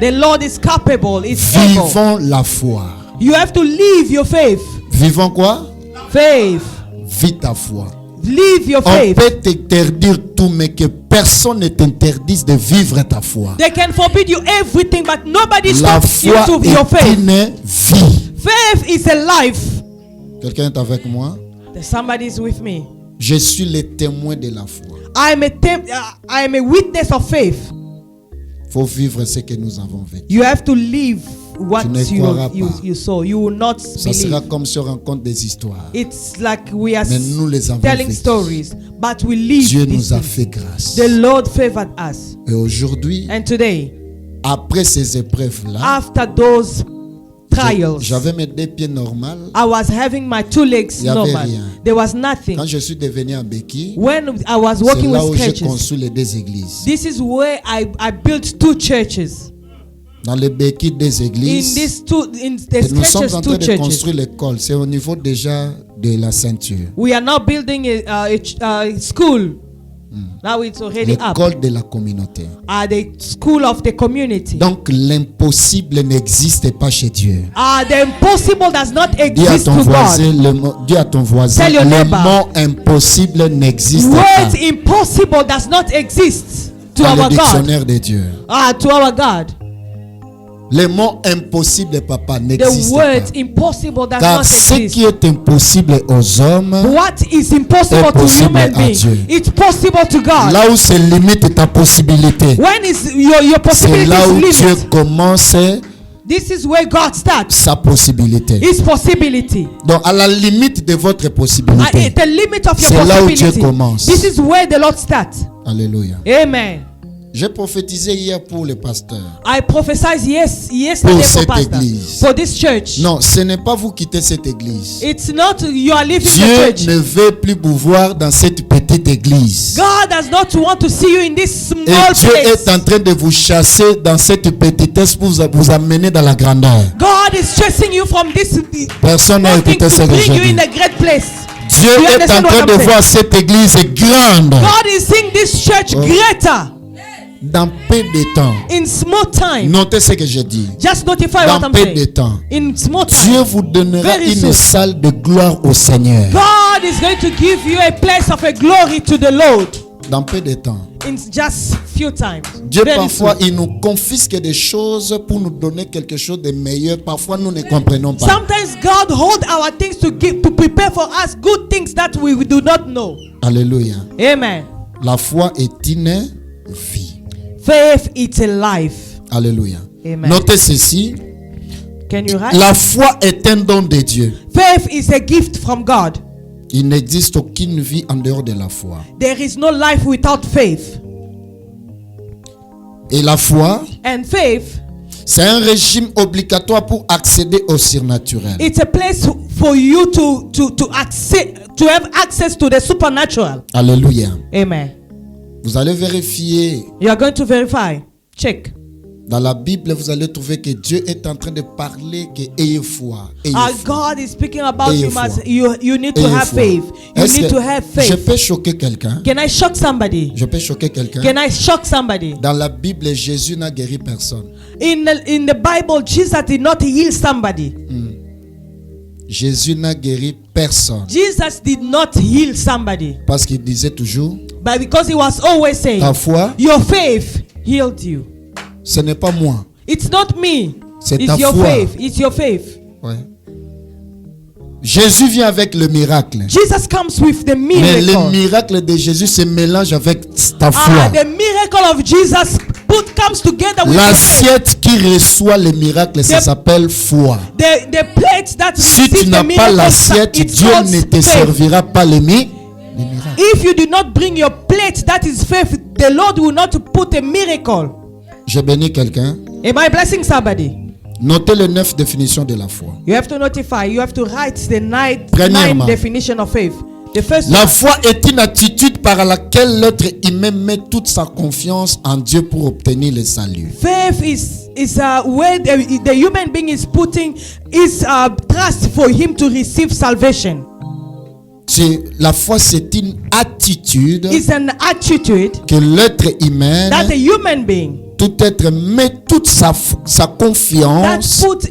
[SPEAKER 3] The Lord is capable.
[SPEAKER 2] Vivons la foi.
[SPEAKER 3] You have to live your faith.
[SPEAKER 2] Vivons quoi?
[SPEAKER 3] Faith.
[SPEAKER 2] Vis ta foi.
[SPEAKER 3] Live your faith.
[SPEAKER 2] On peut t'interdire tout, mais que personne ne t'interdise de vivre ta foi.
[SPEAKER 3] They can forbid you everything, but nobody
[SPEAKER 2] La
[SPEAKER 3] stops you
[SPEAKER 2] foi
[SPEAKER 3] to your
[SPEAKER 2] est
[SPEAKER 3] faith.
[SPEAKER 2] une vie.
[SPEAKER 3] Faith is a life.
[SPEAKER 2] Quelqu'un est avec moi?
[SPEAKER 3] Somebody is with me.
[SPEAKER 2] Je suis le témoin de la foi.
[SPEAKER 3] I am a witness of faith.
[SPEAKER 2] Faut vivre ce que nous avons vécu.
[SPEAKER 3] You have to live what you saw. You will not
[SPEAKER 2] Ça
[SPEAKER 3] believe.
[SPEAKER 2] sera comme si on rencontre des histoires.
[SPEAKER 3] It's like we are
[SPEAKER 2] Mais nous les avons
[SPEAKER 3] telling
[SPEAKER 2] vécues.
[SPEAKER 3] stories, but we live.
[SPEAKER 2] Dieu
[SPEAKER 3] these
[SPEAKER 2] nous a
[SPEAKER 3] things.
[SPEAKER 2] fait grâce.
[SPEAKER 3] The Lord favored us.
[SPEAKER 2] Et aujourd'hui,
[SPEAKER 3] And today,
[SPEAKER 2] après ces épreuves-là,
[SPEAKER 3] after those trials,
[SPEAKER 2] j'avais mes 2 pieds normaux.
[SPEAKER 3] I was having my 2 legs
[SPEAKER 2] Il y avait
[SPEAKER 3] normal.
[SPEAKER 2] rien.
[SPEAKER 3] There was nothing.
[SPEAKER 2] Quand je suis devenu en béquille,
[SPEAKER 3] When I was
[SPEAKER 2] c'est
[SPEAKER 3] working
[SPEAKER 2] là
[SPEAKER 3] with
[SPEAKER 2] où j'ai
[SPEAKER 3] churches,
[SPEAKER 2] construit les 2 églises.
[SPEAKER 3] this is where I built 2 churches.
[SPEAKER 2] Dans les béquilles des églises,
[SPEAKER 3] In the
[SPEAKER 2] et nous sommes
[SPEAKER 3] churches,
[SPEAKER 2] en
[SPEAKER 3] 2
[SPEAKER 2] train de
[SPEAKER 3] churches.
[SPEAKER 2] construire l'école. C'est au niveau déjà de la ceinture.
[SPEAKER 3] We are now building a school. Now it's already up.
[SPEAKER 2] L'école de la communauté.
[SPEAKER 3] The school of the community.
[SPEAKER 2] Donc l'impossible n'existe pas chez Dieu.
[SPEAKER 3] The impossible does not
[SPEAKER 2] Dis à
[SPEAKER 3] exist
[SPEAKER 2] ton
[SPEAKER 3] to
[SPEAKER 2] voisin,
[SPEAKER 3] God.
[SPEAKER 2] dis à ton voisin,
[SPEAKER 3] Tell your
[SPEAKER 2] le
[SPEAKER 3] neighbor.
[SPEAKER 2] mot impossible n'existe
[SPEAKER 3] Word
[SPEAKER 2] pas.
[SPEAKER 3] impossible does not exist to
[SPEAKER 2] Dans
[SPEAKER 3] our
[SPEAKER 2] le
[SPEAKER 3] God.
[SPEAKER 2] dictionnaire de Dieu.
[SPEAKER 3] To our God.
[SPEAKER 2] Le mot impossible, papa,
[SPEAKER 3] The
[SPEAKER 2] n'existe
[SPEAKER 3] word
[SPEAKER 2] pas.
[SPEAKER 3] impossible does
[SPEAKER 2] Car
[SPEAKER 3] not
[SPEAKER 2] ce
[SPEAKER 3] exist.
[SPEAKER 2] qui est impossible aux hommes,
[SPEAKER 3] What is impossible to
[SPEAKER 2] possible
[SPEAKER 3] human
[SPEAKER 2] à
[SPEAKER 3] beings,
[SPEAKER 2] Dieu.
[SPEAKER 3] it's possible to God.
[SPEAKER 2] là où se limite ta possibilité,
[SPEAKER 3] When is your
[SPEAKER 2] c'est
[SPEAKER 3] possibility
[SPEAKER 2] là où
[SPEAKER 3] is
[SPEAKER 2] Dieu
[SPEAKER 3] limit?
[SPEAKER 2] commence
[SPEAKER 3] This is where God starts.
[SPEAKER 2] sa possibilité.
[SPEAKER 3] His possibility.
[SPEAKER 2] Donc à la limite de votre possibilité,
[SPEAKER 3] At the limit of your
[SPEAKER 2] c'est là où Dieu
[SPEAKER 3] possibility.
[SPEAKER 2] commence.
[SPEAKER 3] This is where the Lord starts.
[SPEAKER 2] Alléluia.
[SPEAKER 3] Amen.
[SPEAKER 2] J'ai prophétisé hier pour le pasteur.
[SPEAKER 3] I prophesied yesterday
[SPEAKER 2] Pour
[SPEAKER 3] for
[SPEAKER 2] cette
[SPEAKER 3] pastor,
[SPEAKER 2] église.
[SPEAKER 3] for this church.
[SPEAKER 2] Non, ce n'est pas vous quittez cette église.
[SPEAKER 3] It's not you are leaving the
[SPEAKER 2] Dieu
[SPEAKER 3] church.
[SPEAKER 2] ne veut plus vous voir dans cette petite église.
[SPEAKER 3] God does not want to see you in this small
[SPEAKER 2] Et Dieu
[SPEAKER 3] place.
[SPEAKER 2] est en train de vous chasser dans cette petitesse pour vous amener dans la grandeur.
[SPEAKER 3] God is chasing you from this
[SPEAKER 2] Personne n'a
[SPEAKER 3] wanting
[SPEAKER 2] écouté ce
[SPEAKER 3] to
[SPEAKER 2] que
[SPEAKER 3] bring
[SPEAKER 2] j'ai
[SPEAKER 3] you
[SPEAKER 2] dit.
[SPEAKER 3] in a great place.
[SPEAKER 2] Dieu
[SPEAKER 3] You
[SPEAKER 2] est
[SPEAKER 3] understand
[SPEAKER 2] en train
[SPEAKER 3] what
[SPEAKER 2] de
[SPEAKER 3] I'm
[SPEAKER 2] voir cette église grande.
[SPEAKER 3] God is seeing this church greater
[SPEAKER 2] Dans peu de temps.
[SPEAKER 3] in small time.
[SPEAKER 2] Notez ce que je dis.
[SPEAKER 3] Just notify
[SPEAKER 2] Dans
[SPEAKER 3] what I'm
[SPEAKER 2] peu de
[SPEAKER 3] saying.
[SPEAKER 2] temps.
[SPEAKER 3] In small
[SPEAKER 2] Dieu
[SPEAKER 3] time.
[SPEAKER 2] vous donnera
[SPEAKER 3] Very
[SPEAKER 2] une
[SPEAKER 3] soon.
[SPEAKER 2] salle de gloire au Seigneur.
[SPEAKER 3] God is going to give you a place of a glory to the Lord
[SPEAKER 2] Dans peu de temps.
[SPEAKER 3] in just few times.
[SPEAKER 2] Dieu
[SPEAKER 3] Very
[SPEAKER 2] parfois
[SPEAKER 3] soon.
[SPEAKER 2] il nous confisque des choses pour nous donner quelque chose de meilleur. Parfois nous ne comprenons pas.
[SPEAKER 3] Sometimes God hold our things to prepare for us good things that we do not know.
[SPEAKER 2] Alléluia.
[SPEAKER 3] Amen.
[SPEAKER 2] La foi est une vie.
[SPEAKER 3] Faith is a life.
[SPEAKER 2] Alléluia.
[SPEAKER 3] Amen.
[SPEAKER 2] Notez ceci.
[SPEAKER 3] Can you write?
[SPEAKER 2] La foi est un don de Dieu.
[SPEAKER 3] Faith is a gift from God.
[SPEAKER 2] Il n'existe aucune vie en dehors de la foi.
[SPEAKER 3] There is no life without faith.
[SPEAKER 2] Et la foi,
[SPEAKER 3] And faith,
[SPEAKER 2] c'est un régime obligatoire pour accéder au surnaturel.
[SPEAKER 3] it's a place for you to have access to the supernatural.
[SPEAKER 2] Alléluia.
[SPEAKER 3] Amen.
[SPEAKER 2] Vous allez vérifier.
[SPEAKER 3] You are going to verify. Check.
[SPEAKER 2] Dans la Bible, vous allez trouver que Dieu est en train de parler que ayez foi. Ayez foi.
[SPEAKER 3] God is speaking about
[SPEAKER 2] Ayez
[SPEAKER 3] you
[SPEAKER 2] foi.
[SPEAKER 3] must you need to
[SPEAKER 2] Ayez
[SPEAKER 3] have
[SPEAKER 2] foi.
[SPEAKER 3] faith. You
[SPEAKER 2] Est-ce
[SPEAKER 3] need
[SPEAKER 2] que
[SPEAKER 3] to have
[SPEAKER 2] je
[SPEAKER 3] faith.
[SPEAKER 2] peux choquer quelqu'un?
[SPEAKER 3] Can I shock somebody?
[SPEAKER 2] Je peux choquer quelqu'un?
[SPEAKER 3] Can I shock somebody?
[SPEAKER 2] Dans la Bible, Jésus n'a guéri personne.
[SPEAKER 3] In the Bible, Jesus did not heal somebody.
[SPEAKER 2] Jésus n'a guéri personne.
[SPEAKER 3] Jesus did not heal somebody.
[SPEAKER 2] Parce qu'il disait toujours,
[SPEAKER 3] But because he was always saying,
[SPEAKER 2] ta foi,
[SPEAKER 3] your faith healed you.
[SPEAKER 2] ce n'est pas moi.
[SPEAKER 3] It's not me.
[SPEAKER 2] C'est ta
[SPEAKER 3] It's your
[SPEAKER 2] foi.
[SPEAKER 3] faith. It's your faith.
[SPEAKER 2] Ouais. Jésus vient avec le miracle.
[SPEAKER 3] Jesus comes with the
[SPEAKER 2] Mais le
[SPEAKER 3] miracle.
[SPEAKER 2] miracle de Jésus se mélange avec ta foi.
[SPEAKER 3] The miracle of Jesus comes together with your faith.
[SPEAKER 2] L'assiette qui reçoit le miracle, ça s'appelle foi.
[SPEAKER 3] The plate that
[SPEAKER 2] Si
[SPEAKER 3] receives
[SPEAKER 2] tu n'as
[SPEAKER 3] the
[SPEAKER 2] pas
[SPEAKER 3] miracle,
[SPEAKER 2] l'assiette,
[SPEAKER 3] it's
[SPEAKER 2] Dieu
[SPEAKER 3] called
[SPEAKER 2] ne te
[SPEAKER 3] faith.
[SPEAKER 2] servira pas le miracle.
[SPEAKER 3] If you do not bring your plate that is faith, the Lord will not put a miracle.
[SPEAKER 2] Je bénis quelqu'un.
[SPEAKER 3] Am I blessing somebody?
[SPEAKER 2] Notez les 9 définitions de la foi.
[SPEAKER 3] You have to notify. You have to write the nine
[SPEAKER 2] Premièrement,
[SPEAKER 3] definition of faith. The first
[SPEAKER 2] la
[SPEAKER 3] one,
[SPEAKER 2] foi est une attitude par laquelle l'être humain met toute sa confiance en Dieu pour obtenir le salut.
[SPEAKER 3] faith is where the human being is putting his trust for him to receive salvation.
[SPEAKER 2] La foi, c'est une attitude.
[SPEAKER 3] It's an attitude
[SPEAKER 2] que l'être humain,
[SPEAKER 3] that a human being,
[SPEAKER 2] tout être met toute sa confiance,
[SPEAKER 3] that put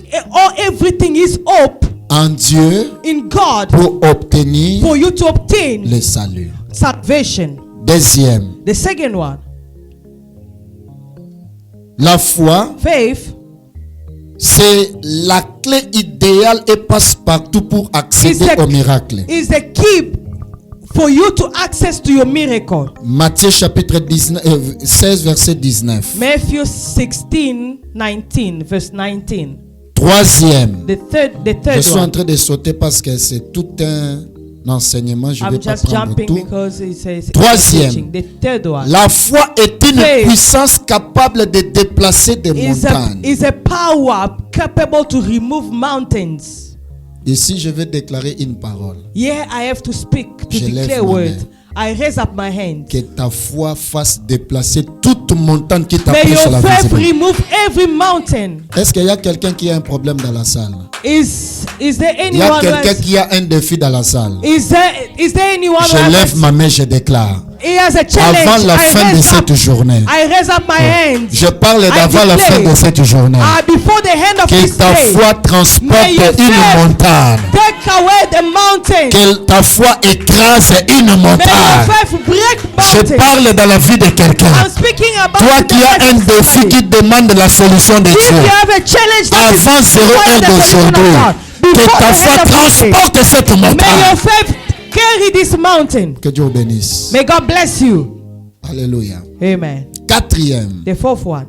[SPEAKER 3] everything is hope
[SPEAKER 2] en Dieu,
[SPEAKER 3] in God,
[SPEAKER 2] pour obtenir
[SPEAKER 3] for you to obtain
[SPEAKER 2] le salut.
[SPEAKER 3] Salvation.
[SPEAKER 2] Deuxième,
[SPEAKER 3] the second one,
[SPEAKER 2] la foi,
[SPEAKER 3] faith,
[SPEAKER 2] c'est la clé idéale et passe partout pour accéder au miracle.
[SPEAKER 3] Is the key for you to access to your miracle.
[SPEAKER 2] Matthieu chapitre 16 verset 19.
[SPEAKER 3] Matthew 16:19 verse 19.
[SPEAKER 2] Troisième.
[SPEAKER 3] The third
[SPEAKER 2] je suis
[SPEAKER 3] one.
[SPEAKER 2] En train de sauter parce que c'est tout un enseignement, je ne vais pas prendre tout. Troisième,
[SPEAKER 3] the third one.
[SPEAKER 2] La foi est une puissance capable de déplacer des montagnes.
[SPEAKER 3] Is a power capable to remove mountains.
[SPEAKER 2] Ici, je vais déclarer une parole.
[SPEAKER 3] Yeah, I have to speak, to declare word. I raise up my hand.
[SPEAKER 2] Que ta foi fasse déplacer toute montagne qui t'approche
[SPEAKER 3] May
[SPEAKER 2] sur la
[SPEAKER 3] your faith
[SPEAKER 2] visibilité.
[SPEAKER 3] remove every mountain.
[SPEAKER 2] Est-ce qu'il y a quelqu'un qui a un problème dans la salle?
[SPEAKER 3] Is there anyone?
[SPEAKER 2] Il y a quelqu'un qui a un défi dans la salle.
[SPEAKER 3] Is there anyone?
[SPEAKER 2] Je lève ma main, je déclare.
[SPEAKER 3] He has a challenge.
[SPEAKER 2] Avant la fin de cette journée.
[SPEAKER 3] I raise up my hands.
[SPEAKER 2] Je parle d'avant la fin de cette journée.
[SPEAKER 3] Before the end of
[SPEAKER 2] que
[SPEAKER 3] this
[SPEAKER 2] ta
[SPEAKER 3] day,
[SPEAKER 2] foi transporte une montagne.
[SPEAKER 3] Take away the mountain.
[SPEAKER 2] Que ta foi écrase une montagne. Je parle dans la vie de quelqu'un. Toi qui as un défi qui demande la solution de Dieu. Avant 01 d'aujourd'hui. Que ta foi transporte cette montagne.
[SPEAKER 3] Carry this mountain.
[SPEAKER 2] Que Dieu bénisse.
[SPEAKER 3] May God bless you.
[SPEAKER 2] Alléluia.
[SPEAKER 3] Amen.
[SPEAKER 2] Quatrième.
[SPEAKER 3] The fourth one.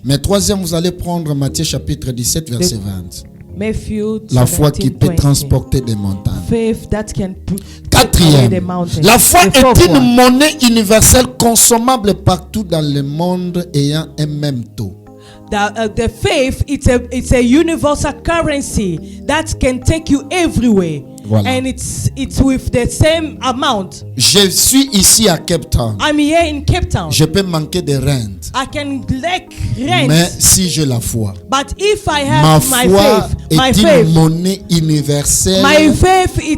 [SPEAKER 2] Mais troisième, vous allez prendre Matthieu chapitre 17 verset 20.
[SPEAKER 3] Matthew 17,
[SPEAKER 2] la foi qui peut
[SPEAKER 3] 20.
[SPEAKER 2] transporter des montagnes.
[SPEAKER 3] Faith that can
[SPEAKER 2] Quatrième.
[SPEAKER 3] La
[SPEAKER 2] foi est une monnaie universelle consommable partout dans le monde ayant un même taux.
[SPEAKER 3] The faith, it's a universal currency that can take you everywhere.
[SPEAKER 2] Voilà.
[SPEAKER 3] And it's with the same amount.
[SPEAKER 2] Je suis ici à Cape Town.
[SPEAKER 3] I'm here in Cape Town.
[SPEAKER 2] Je peux manquer de rente.
[SPEAKER 3] I can lack rent.
[SPEAKER 2] Mais si j'ai la foi,
[SPEAKER 3] but if I have my faith,
[SPEAKER 2] est une monnaie universelle
[SPEAKER 3] it's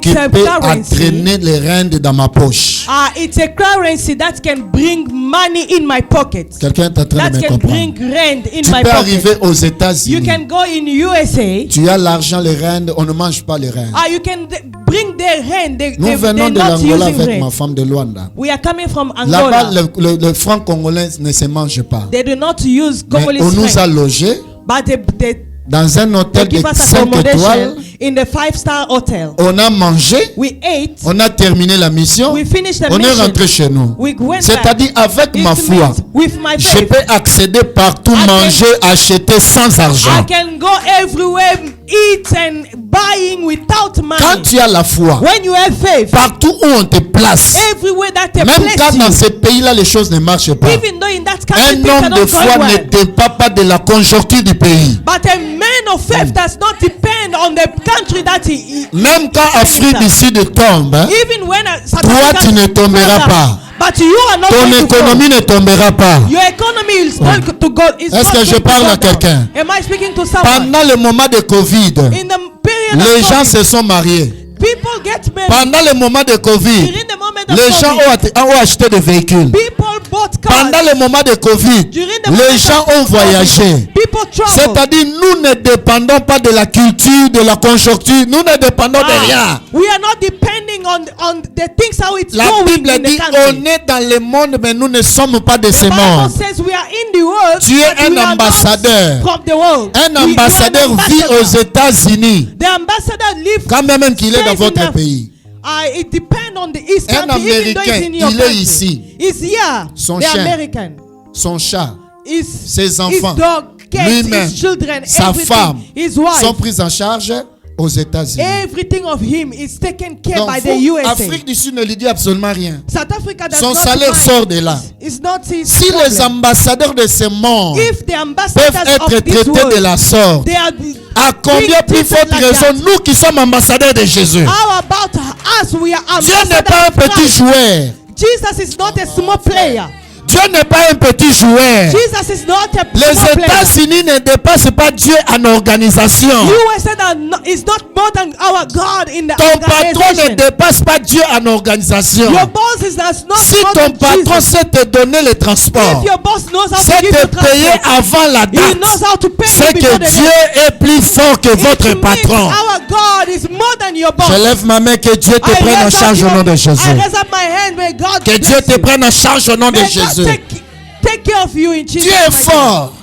[SPEAKER 2] qui
[SPEAKER 3] a
[SPEAKER 2] peut
[SPEAKER 3] currency.
[SPEAKER 2] entraîner les rentes dans ma poche.
[SPEAKER 3] It's a currency that can bring money in my pocket.
[SPEAKER 2] Quelqu'un est en train de me comprendre.
[SPEAKER 3] Bring rent in
[SPEAKER 2] tu
[SPEAKER 3] my
[SPEAKER 2] peux
[SPEAKER 3] pocket.
[SPEAKER 2] arriver aux États-Unis.
[SPEAKER 3] You can go in USA.
[SPEAKER 2] Tu as l'argent, les rendes, on ne mange pas les rendes.
[SPEAKER 3] You can bring their hand.
[SPEAKER 2] Nous venons de l'Angola avec ma femme de Luanda.
[SPEAKER 3] We are coming from Angola.
[SPEAKER 2] Là-bas, le franc congolais ne se mange pas.
[SPEAKER 3] They do not use Congolese
[SPEAKER 2] on nous
[SPEAKER 3] franc.
[SPEAKER 2] a logés dans un hôtel de 5 étoiles.
[SPEAKER 3] In the 5-star hotel.
[SPEAKER 2] On a mangé.
[SPEAKER 3] We ate.
[SPEAKER 2] On a terminé la mission.
[SPEAKER 3] We finished the
[SPEAKER 2] on
[SPEAKER 3] mission.
[SPEAKER 2] est rentré chez nous. C'est-à-dire avec ma foi, je peux accéder partout, manger, acheter sans argent.
[SPEAKER 3] I can go everywhere, eat and buying without money.
[SPEAKER 2] Quand tu as la foi,
[SPEAKER 3] when you have faith,
[SPEAKER 2] partout où on te place,
[SPEAKER 3] everywhere that they
[SPEAKER 2] même
[SPEAKER 3] place
[SPEAKER 2] quand dans ces pays-là les choses ne marchent pas,
[SPEAKER 3] even though in that country,
[SPEAKER 2] un homme de foi ne dépend pas de la conjoncture du pays.
[SPEAKER 3] But a man of faith does not depend on the country that he
[SPEAKER 2] même quand Afrique du Sud tombe,
[SPEAKER 3] even when
[SPEAKER 2] toi tu ne tomberas pas.
[SPEAKER 3] But you are not
[SPEAKER 2] ton économie ne tombera pas.
[SPEAKER 3] Your economy is going to go.
[SPEAKER 2] Est-ce que je parle à quelqu'un?
[SPEAKER 3] Am I speaking to someone?
[SPEAKER 2] Pendant le moment de Covid,
[SPEAKER 3] in the period
[SPEAKER 2] les gens se sont mariés.
[SPEAKER 3] People get married.
[SPEAKER 2] Pendant le moment de Covid, les gens ont acheté des véhicules. Pendant le moment de Covid, les gens ont voyagé. C'est-à-dire, nous ne dépendons pas de la culture, de la conjoncture. Nous ne dépendons de rien.
[SPEAKER 3] We are not depending on the things how it's
[SPEAKER 2] la
[SPEAKER 3] going
[SPEAKER 2] Bible
[SPEAKER 3] in the
[SPEAKER 2] dit,
[SPEAKER 3] country.
[SPEAKER 2] on est dans le monde, mais nous ne sommes pas de ce
[SPEAKER 3] The
[SPEAKER 2] monde.
[SPEAKER 3] Bible says we are in the world,
[SPEAKER 2] tu es un ambassadeur.
[SPEAKER 3] From the world.
[SPEAKER 2] Un ambassadeur vit aux États-Unis.
[SPEAKER 3] The ambassador lives
[SPEAKER 2] quand même qu'il est dans votre pays.
[SPEAKER 3] It depends on the East
[SPEAKER 2] un
[SPEAKER 3] country,
[SPEAKER 2] Américain, il est ici.
[SPEAKER 3] Is here.
[SPEAKER 2] Son
[SPEAKER 3] the
[SPEAKER 2] chien,
[SPEAKER 3] American.
[SPEAKER 2] Son chat, ses
[SPEAKER 3] his
[SPEAKER 2] enfants,
[SPEAKER 3] dog, cats,
[SPEAKER 2] lui-même,
[SPEAKER 3] his children,
[SPEAKER 2] sa femme
[SPEAKER 3] his wife,
[SPEAKER 2] sont pris en charge aux États-Unis.
[SPEAKER 3] Everything of him is taken care
[SPEAKER 2] donc,
[SPEAKER 3] by the USA.
[SPEAKER 2] Afrique du Sud ne lui dit absolument rien.
[SPEAKER 3] South Africa does
[SPEAKER 2] son
[SPEAKER 3] not
[SPEAKER 2] salaire sort de là. Si les ambassadeurs de ce monde peuvent être traités de la sorte, à combien plus forte raison nous qui sommes ambassadeurs de Jésus?
[SPEAKER 3] Dieu
[SPEAKER 2] n'est pas un petit joueur.
[SPEAKER 3] Jesus is not a small player.
[SPEAKER 2] Dieu n'est pas un petit jouet.
[SPEAKER 3] Jesus is not a
[SPEAKER 2] Les
[SPEAKER 3] small player.
[SPEAKER 2] États-Unis ne dépassent pas Dieu en organisation.
[SPEAKER 3] USA is not more than our God in the
[SPEAKER 2] Ton patron ne
[SPEAKER 3] organization.
[SPEAKER 2] dépasse pas Dieu en organisation.
[SPEAKER 3] Your boss is not
[SPEAKER 2] Si
[SPEAKER 3] more
[SPEAKER 2] ton
[SPEAKER 3] than
[SPEAKER 2] patron
[SPEAKER 3] Jesus.
[SPEAKER 2] sait te donner le transport,
[SPEAKER 3] If your boss knows how
[SPEAKER 2] sait
[SPEAKER 3] to give you
[SPEAKER 2] te payer
[SPEAKER 3] transport,
[SPEAKER 2] avant la
[SPEAKER 3] he knows
[SPEAKER 2] date,
[SPEAKER 3] how to pay
[SPEAKER 2] c'est
[SPEAKER 3] you
[SPEAKER 2] que
[SPEAKER 3] before the
[SPEAKER 2] Dieu
[SPEAKER 3] date.
[SPEAKER 2] est plus fort que votre
[SPEAKER 3] It means
[SPEAKER 2] patron.
[SPEAKER 3] our God is more than your boss.
[SPEAKER 2] Je lève ma main, que Dieu te
[SPEAKER 3] I
[SPEAKER 2] prenne en
[SPEAKER 3] raise up
[SPEAKER 2] charge au nom de
[SPEAKER 3] I
[SPEAKER 2] Jésus.
[SPEAKER 3] raise up my hand. May God
[SPEAKER 2] Que Dieu
[SPEAKER 3] bless
[SPEAKER 2] te
[SPEAKER 3] you.
[SPEAKER 2] prenne en charge au nom de
[SPEAKER 3] May God
[SPEAKER 2] Jésus.
[SPEAKER 3] take care of you in Jesus'
[SPEAKER 2] Dieu est
[SPEAKER 3] mighty name.
[SPEAKER 2] fort.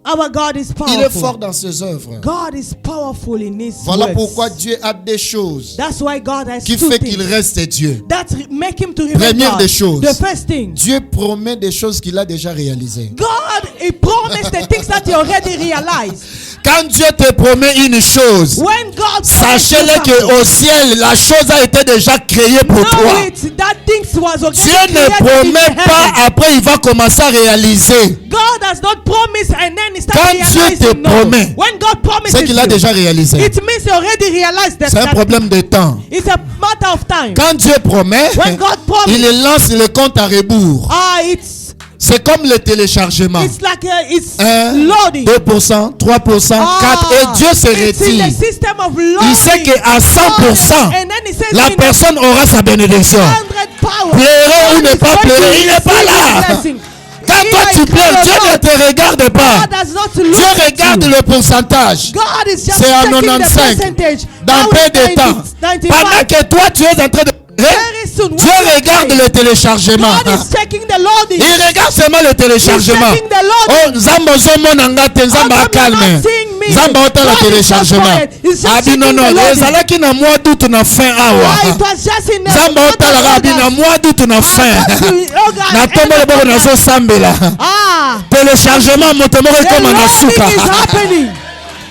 [SPEAKER 3] Our God is powerful.
[SPEAKER 2] Il est fort dans ses œuvres.
[SPEAKER 3] God is powerful in His
[SPEAKER 2] Voilà
[SPEAKER 3] works.
[SPEAKER 2] pourquoi Dieu a des choses
[SPEAKER 3] That's why God has
[SPEAKER 2] qui
[SPEAKER 3] two
[SPEAKER 2] fait qu'il
[SPEAKER 3] things
[SPEAKER 2] reste Dieu.
[SPEAKER 3] that make Him to remain
[SPEAKER 2] Première
[SPEAKER 3] God.
[SPEAKER 2] des choses.
[SPEAKER 3] The first thing,
[SPEAKER 2] Dieu promet des choses qu'il a déjà réalisées.
[SPEAKER 3] God He promised the things that He already realized.
[SPEAKER 2] Quand Dieu te promet une chose,
[SPEAKER 3] When God
[SPEAKER 2] sachez-le qu'au ciel, la chose a été déjà créée pour toi.
[SPEAKER 3] that things was already
[SPEAKER 2] Dieu ne
[SPEAKER 3] created in
[SPEAKER 2] promet pas,
[SPEAKER 3] heaven.
[SPEAKER 2] après il va commencer à réaliser.
[SPEAKER 3] God has not promised and then He starts
[SPEAKER 2] Quand Dieu
[SPEAKER 3] realizing.
[SPEAKER 2] te
[SPEAKER 3] No.
[SPEAKER 2] promet,
[SPEAKER 3] When God promises
[SPEAKER 2] c'est qu'il a
[SPEAKER 3] you,
[SPEAKER 2] déjà réalisé.
[SPEAKER 3] it means He already realized that.
[SPEAKER 2] C'est un problème de temps.
[SPEAKER 3] It's a matter of time.
[SPEAKER 2] Quand Dieu promet,
[SPEAKER 3] When God promised,
[SPEAKER 2] il lance le compte à rebours. C'est comme le téléchargement.
[SPEAKER 3] It's like it's
[SPEAKER 2] 1,
[SPEAKER 3] loading.
[SPEAKER 2] 2%, 3%, 4%, et Dieu se
[SPEAKER 3] It's in
[SPEAKER 2] retire.
[SPEAKER 3] the system of loading.
[SPEAKER 2] Il sait qu'à 100%,
[SPEAKER 3] And then He says
[SPEAKER 2] la
[SPEAKER 3] in
[SPEAKER 2] personne aura sa bénédiction.
[SPEAKER 3] 100 power.
[SPEAKER 2] Pleurer ou
[SPEAKER 3] God
[SPEAKER 2] ne
[SPEAKER 3] is
[SPEAKER 2] pas
[SPEAKER 3] going
[SPEAKER 2] pleurer,
[SPEAKER 3] to
[SPEAKER 2] il n'est pas
[SPEAKER 3] receive
[SPEAKER 2] là.
[SPEAKER 3] His blessing.
[SPEAKER 2] Quand toi tu pleures, Dieu ne te regarde pas.
[SPEAKER 3] God does not look
[SPEAKER 2] Dieu
[SPEAKER 3] at
[SPEAKER 2] regarde
[SPEAKER 3] you.
[SPEAKER 2] le pourcentage.
[SPEAKER 3] God is just
[SPEAKER 2] C'est à
[SPEAKER 3] checking the
[SPEAKER 2] 95.
[SPEAKER 3] percentage.
[SPEAKER 2] Dans
[SPEAKER 3] Now
[SPEAKER 2] peu
[SPEAKER 3] it's
[SPEAKER 2] de temps.
[SPEAKER 3] 95.
[SPEAKER 2] Pendant que toi tu es en train de...
[SPEAKER 3] Very soon.
[SPEAKER 2] Dieu regarde le téléchargement.
[SPEAKER 3] God is checking the loading.
[SPEAKER 2] Il regarde seulement le téléchargement.
[SPEAKER 3] He's checking the loading.
[SPEAKER 2] Oh, Nzambo zomona ngate, Nzambo
[SPEAKER 3] How come you're
[SPEAKER 2] akalme.
[SPEAKER 3] not seeing me?
[SPEAKER 2] Nzambo ota la
[SPEAKER 3] God is
[SPEAKER 2] téléchargement.
[SPEAKER 3] just quiet. He's just
[SPEAKER 2] Abi non
[SPEAKER 3] checking
[SPEAKER 2] non,
[SPEAKER 3] the loading.
[SPEAKER 2] ezalaki na mois d'août na fin awa.
[SPEAKER 3] It was just in the
[SPEAKER 2] Nzambo ota la abi na mois d'août na fin.
[SPEAKER 3] Oh God.
[SPEAKER 2] Na tombo le boko na zo sambela. Téléchargement moto moko
[SPEAKER 3] The
[SPEAKER 2] koma na suka.
[SPEAKER 3] loading is happening.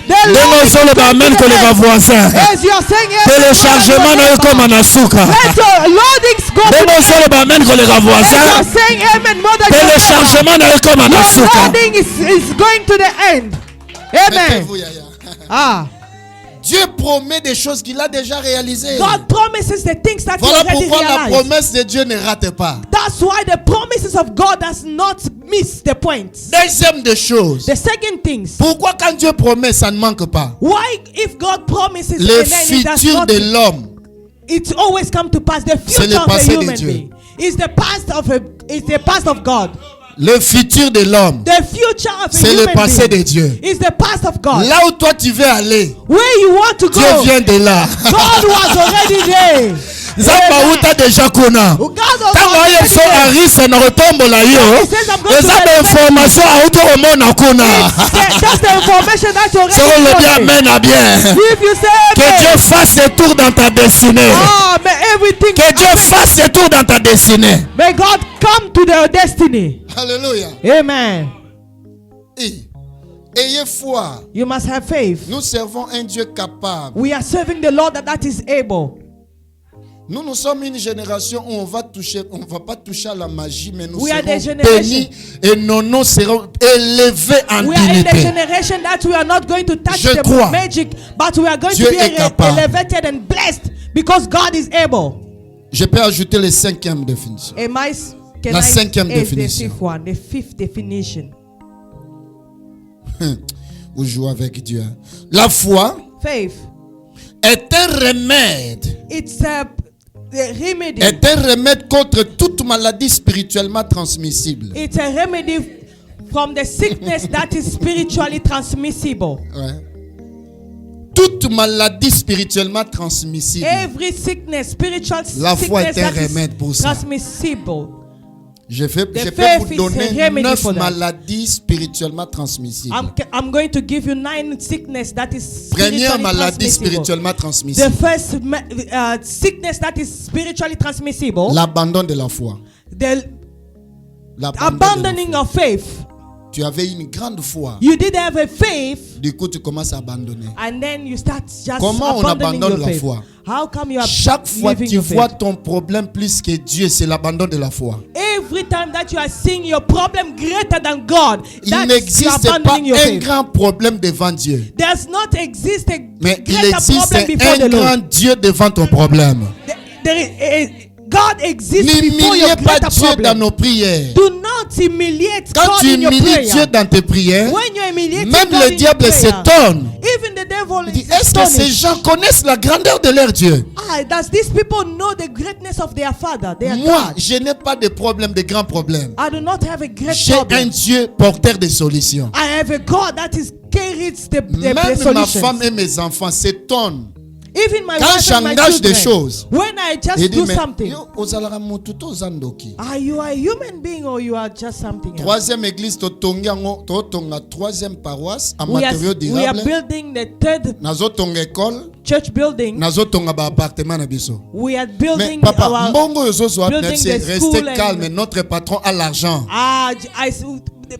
[SPEAKER 3] The
[SPEAKER 2] Ndenge
[SPEAKER 3] loading is
[SPEAKER 2] ozoloba amen
[SPEAKER 3] taking
[SPEAKER 2] kolega
[SPEAKER 3] place.
[SPEAKER 2] voisin.
[SPEAKER 3] Yes, you are saying yes.
[SPEAKER 2] Téléchargement na yo koma na suka.
[SPEAKER 3] Let your loadings go.
[SPEAKER 2] Ndenge ozoloba amen kolega
[SPEAKER 3] Yes, you are
[SPEAKER 2] voisin.
[SPEAKER 3] saying amen more than
[SPEAKER 2] Téléchargement na yo koma na
[SPEAKER 3] your
[SPEAKER 2] suka.
[SPEAKER 3] loading is going to the end. Amen.
[SPEAKER 2] Mettez-vous, Yaya.
[SPEAKER 3] Dieu
[SPEAKER 2] promet des choses qu'il a déjà réalisées.
[SPEAKER 3] God promises the things that
[SPEAKER 2] Voilà
[SPEAKER 3] He already
[SPEAKER 2] pourquoi la
[SPEAKER 3] realized.
[SPEAKER 2] promesse de Dieu ne rate pas.
[SPEAKER 3] That's why the promises of God does not miss the point.
[SPEAKER 2] Deuxième des choses.
[SPEAKER 3] The second things.
[SPEAKER 2] Pourquoi quand Dieu promet, ça ne manque pas?
[SPEAKER 3] Why if God promises
[SPEAKER 2] Le
[SPEAKER 3] and then it does
[SPEAKER 2] futur
[SPEAKER 3] not,
[SPEAKER 2] de l'homme,
[SPEAKER 3] it always come to pass. The
[SPEAKER 2] c'est le
[SPEAKER 3] future of a
[SPEAKER 2] passé de
[SPEAKER 3] human
[SPEAKER 2] Dieu.
[SPEAKER 3] being is the past of God.
[SPEAKER 2] le futur de l'homme,
[SPEAKER 3] The future of a
[SPEAKER 2] c'est le
[SPEAKER 3] human
[SPEAKER 2] passé
[SPEAKER 3] being
[SPEAKER 2] de Dieu.
[SPEAKER 3] is the past of God.
[SPEAKER 2] Là où toi tu veux aller,
[SPEAKER 3] Where you want to
[SPEAKER 2] Dieu
[SPEAKER 3] go,
[SPEAKER 2] vient de là.
[SPEAKER 3] God was already there.
[SPEAKER 2] Nzamba uta deja kuna.
[SPEAKER 3] God was
[SPEAKER 2] Tango
[SPEAKER 3] already
[SPEAKER 2] aye so
[SPEAKER 3] there.
[SPEAKER 2] arise na kotombola yo.
[SPEAKER 3] He says, I'm going to
[SPEAKER 2] Eza
[SPEAKER 3] the
[SPEAKER 2] ba
[SPEAKER 3] next-
[SPEAKER 2] information auto omona kuna.
[SPEAKER 3] That's the information that you
[SPEAKER 2] C'est le bien
[SPEAKER 3] already know.
[SPEAKER 2] amen à bien.
[SPEAKER 3] If you say
[SPEAKER 2] Que
[SPEAKER 3] amen,
[SPEAKER 2] Dieu fasse des tours dans ta destinée.
[SPEAKER 3] may everything
[SPEAKER 2] Que Dieu
[SPEAKER 3] happen.
[SPEAKER 2] fasse des tours dans ta destinée.
[SPEAKER 3] May God come to their destiny.
[SPEAKER 2] Alléluia.
[SPEAKER 3] Amen.
[SPEAKER 2] Ayez foi.
[SPEAKER 3] You must have faith.
[SPEAKER 2] Nous servons un Dieu capable.
[SPEAKER 3] We are serving the Lord that is able.
[SPEAKER 2] Nous sommes une génération où on va pas toucher à la magie, mais nous
[SPEAKER 3] We are the
[SPEAKER 2] serons
[SPEAKER 3] generation.
[SPEAKER 2] bénis et nos noms seront élevés en
[SPEAKER 3] We are in the
[SPEAKER 2] dignité.
[SPEAKER 3] generation that we are not going to touch
[SPEAKER 2] Je
[SPEAKER 3] the
[SPEAKER 2] crois.
[SPEAKER 3] magic, but we are going
[SPEAKER 2] Dieu
[SPEAKER 3] to be
[SPEAKER 2] est capable.
[SPEAKER 3] elevated and blessed because God is able.
[SPEAKER 2] Je peux ajouter le cinquième définition.
[SPEAKER 3] Can
[SPEAKER 2] La
[SPEAKER 3] I
[SPEAKER 2] cinquième
[SPEAKER 3] add
[SPEAKER 2] définition.
[SPEAKER 3] The fifth one, the fifth definition.
[SPEAKER 2] Vous jouez avec Dieu. La foi
[SPEAKER 3] Faith.
[SPEAKER 2] est un remède.
[SPEAKER 3] It's a remedy.
[SPEAKER 2] Est un remède contre toute maladie spirituellement transmissible.
[SPEAKER 3] It's a remedy from the sickness that is spiritually transmissible.
[SPEAKER 2] Ouais. Toute maladie spirituellement transmissible.
[SPEAKER 3] Every sickness, spiritual
[SPEAKER 2] La foi
[SPEAKER 3] sickness
[SPEAKER 2] est un
[SPEAKER 3] that is
[SPEAKER 2] remède pour ça.
[SPEAKER 3] transmissible.
[SPEAKER 2] Je peux
[SPEAKER 3] faith
[SPEAKER 2] vous
[SPEAKER 3] is
[SPEAKER 2] donner
[SPEAKER 3] a remedy
[SPEAKER 2] 9
[SPEAKER 3] for that.
[SPEAKER 2] maladies spirituellement transmissibles.
[SPEAKER 3] I'm going to give you 9 sickness that is
[SPEAKER 2] Première
[SPEAKER 3] spiritually
[SPEAKER 2] maladie
[SPEAKER 3] transmissible.
[SPEAKER 2] spirituellement
[SPEAKER 3] The
[SPEAKER 2] transmissible.
[SPEAKER 3] first sickness that is spiritually transmissible.
[SPEAKER 2] L'abandon de la foi.
[SPEAKER 3] The
[SPEAKER 2] L'abandon
[SPEAKER 3] abandoning
[SPEAKER 2] de la foi.
[SPEAKER 3] of faith.
[SPEAKER 2] Tu avais une grande foi.
[SPEAKER 3] You did have a faith,
[SPEAKER 2] Du coup, tu commences à abandonner.
[SPEAKER 3] and then you start just
[SPEAKER 2] Comment on
[SPEAKER 3] abandoning
[SPEAKER 2] abandonne
[SPEAKER 3] your
[SPEAKER 2] la
[SPEAKER 3] faith.
[SPEAKER 2] foi?
[SPEAKER 3] How come you are
[SPEAKER 2] Chaque fois que
[SPEAKER 3] leaving
[SPEAKER 2] tu
[SPEAKER 3] your
[SPEAKER 2] vois
[SPEAKER 3] faith?
[SPEAKER 2] ton problème plus que Dieu, c'est l'abandon de la foi.
[SPEAKER 3] Every time that you are seeing your problem greater than God,
[SPEAKER 2] Il
[SPEAKER 3] that's you
[SPEAKER 2] n'existe pas
[SPEAKER 3] abandoning your
[SPEAKER 2] un
[SPEAKER 3] faith.
[SPEAKER 2] grand problème devant Dieu.
[SPEAKER 3] Does not exist a
[SPEAKER 2] Mais il
[SPEAKER 3] greater
[SPEAKER 2] existe
[SPEAKER 3] problem before
[SPEAKER 2] un
[SPEAKER 3] the Lord.
[SPEAKER 2] grand Dieu devant ton problème.
[SPEAKER 3] God exists before
[SPEAKER 2] N'humiliez
[SPEAKER 3] your
[SPEAKER 2] pas
[SPEAKER 3] greater
[SPEAKER 2] Dieu
[SPEAKER 3] problem.
[SPEAKER 2] dans nos prières.
[SPEAKER 3] Do not humiliate
[SPEAKER 2] Quand
[SPEAKER 3] God
[SPEAKER 2] tu
[SPEAKER 3] in your
[SPEAKER 2] humilies
[SPEAKER 3] prayer.
[SPEAKER 2] Dieu dans tes prières,
[SPEAKER 3] When you humiliate
[SPEAKER 2] même
[SPEAKER 3] God
[SPEAKER 2] le
[SPEAKER 3] in
[SPEAKER 2] diable
[SPEAKER 3] your prayer,
[SPEAKER 2] s'étonne.
[SPEAKER 3] even the devil
[SPEAKER 2] Il dit,
[SPEAKER 3] is
[SPEAKER 2] est-ce que ces
[SPEAKER 3] astonished.
[SPEAKER 2] gens connaissent la grandeur de leur Dieu?
[SPEAKER 3] Does these people know the greatness of their Father, their
[SPEAKER 2] Moi,
[SPEAKER 3] God?
[SPEAKER 2] je n'ai pas de problème, de grands problèmes.
[SPEAKER 3] I do not have a great
[SPEAKER 2] J'ai un
[SPEAKER 3] problem.
[SPEAKER 2] Dieu porteur de solutions.
[SPEAKER 3] I have a God that is carries the
[SPEAKER 2] Même ma
[SPEAKER 3] solutions.
[SPEAKER 2] femme et mes enfants s'étonnent.
[SPEAKER 3] Even my
[SPEAKER 2] Quand
[SPEAKER 3] wife and my
[SPEAKER 2] j'engage des
[SPEAKER 3] children,
[SPEAKER 2] choses,
[SPEAKER 3] when I just
[SPEAKER 2] il dit,
[SPEAKER 3] do
[SPEAKER 2] mais
[SPEAKER 3] something,
[SPEAKER 2] yo, ozalaka mutu to zandoki.
[SPEAKER 3] are you a human being or you are just something else?
[SPEAKER 2] Troisième église totonga ngo totonga troisième paroisse en
[SPEAKER 3] We
[SPEAKER 2] matériaux
[SPEAKER 3] are
[SPEAKER 2] durables.
[SPEAKER 3] building the third
[SPEAKER 2] Nazotonga école,
[SPEAKER 3] church building.
[SPEAKER 2] nazotonga ba appartement na biso.
[SPEAKER 3] We are
[SPEAKER 2] Mais
[SPEAKER 3] building
[SPEAKER 2] papa,
[SPEAKER 3] our.
[SPEAKER 2] mbongo yozozo
[SPEAKER 3] building
[SPEAKER 2] merci,
[SPEAKER 3] the school
[SPEAKER 2] restez
[SPEAKER 3] and-
[SPEAKER 2] calme, notre patron a l'argent.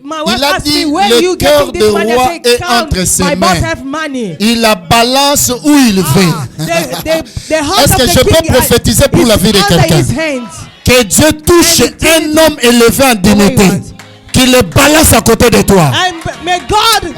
[SPEAKER 3] My wife
[SPEAKER 2] Il a
[SPEAKER 3] asked
[SPEAKER 2] dit,
[SPEAKER 3] me, where
[SPEAKER 2] le
[SPEAKER 3] you
[SPEAKER 2] cœur
[SPEAKER 3] getting
[SPEAKER 2] de
[SPEAKER 3] this money?
[SPEAKER 2] roi
[SPEAKER 3] I
[SPEAKER 2] est
[SPEAKER 3] say, calm,
[SPEAKER 2] entre ses
[SPEAKER 3] my boss
[SPEAKER 2] mains.
[SPEAKER 3] have money.
[SPEAKER 2] Il la balance où il veut.
[SPEAKER 3] The heart
[SPEAKER 2] Est-ce
[SPEAKER 3] of
[SPEAKER 2] que
[SPEAKER 3] the
[SPEAKER 2] je peux
[SPEAKER 3] king
[SPEAKER 2] prophétiser pour la vie de
[SPEAKER 3] is
[SPEAKER 2] quelqu'un?
[SPEAKER 3] under his hands.
[SPEAKER 2] Que Dieu touche
[SPEAKER 3] And
[SPEAKER 2] un homme élevé en dignité. Qu'il le balance à côté de toi.
[SPEAKER 3] And may God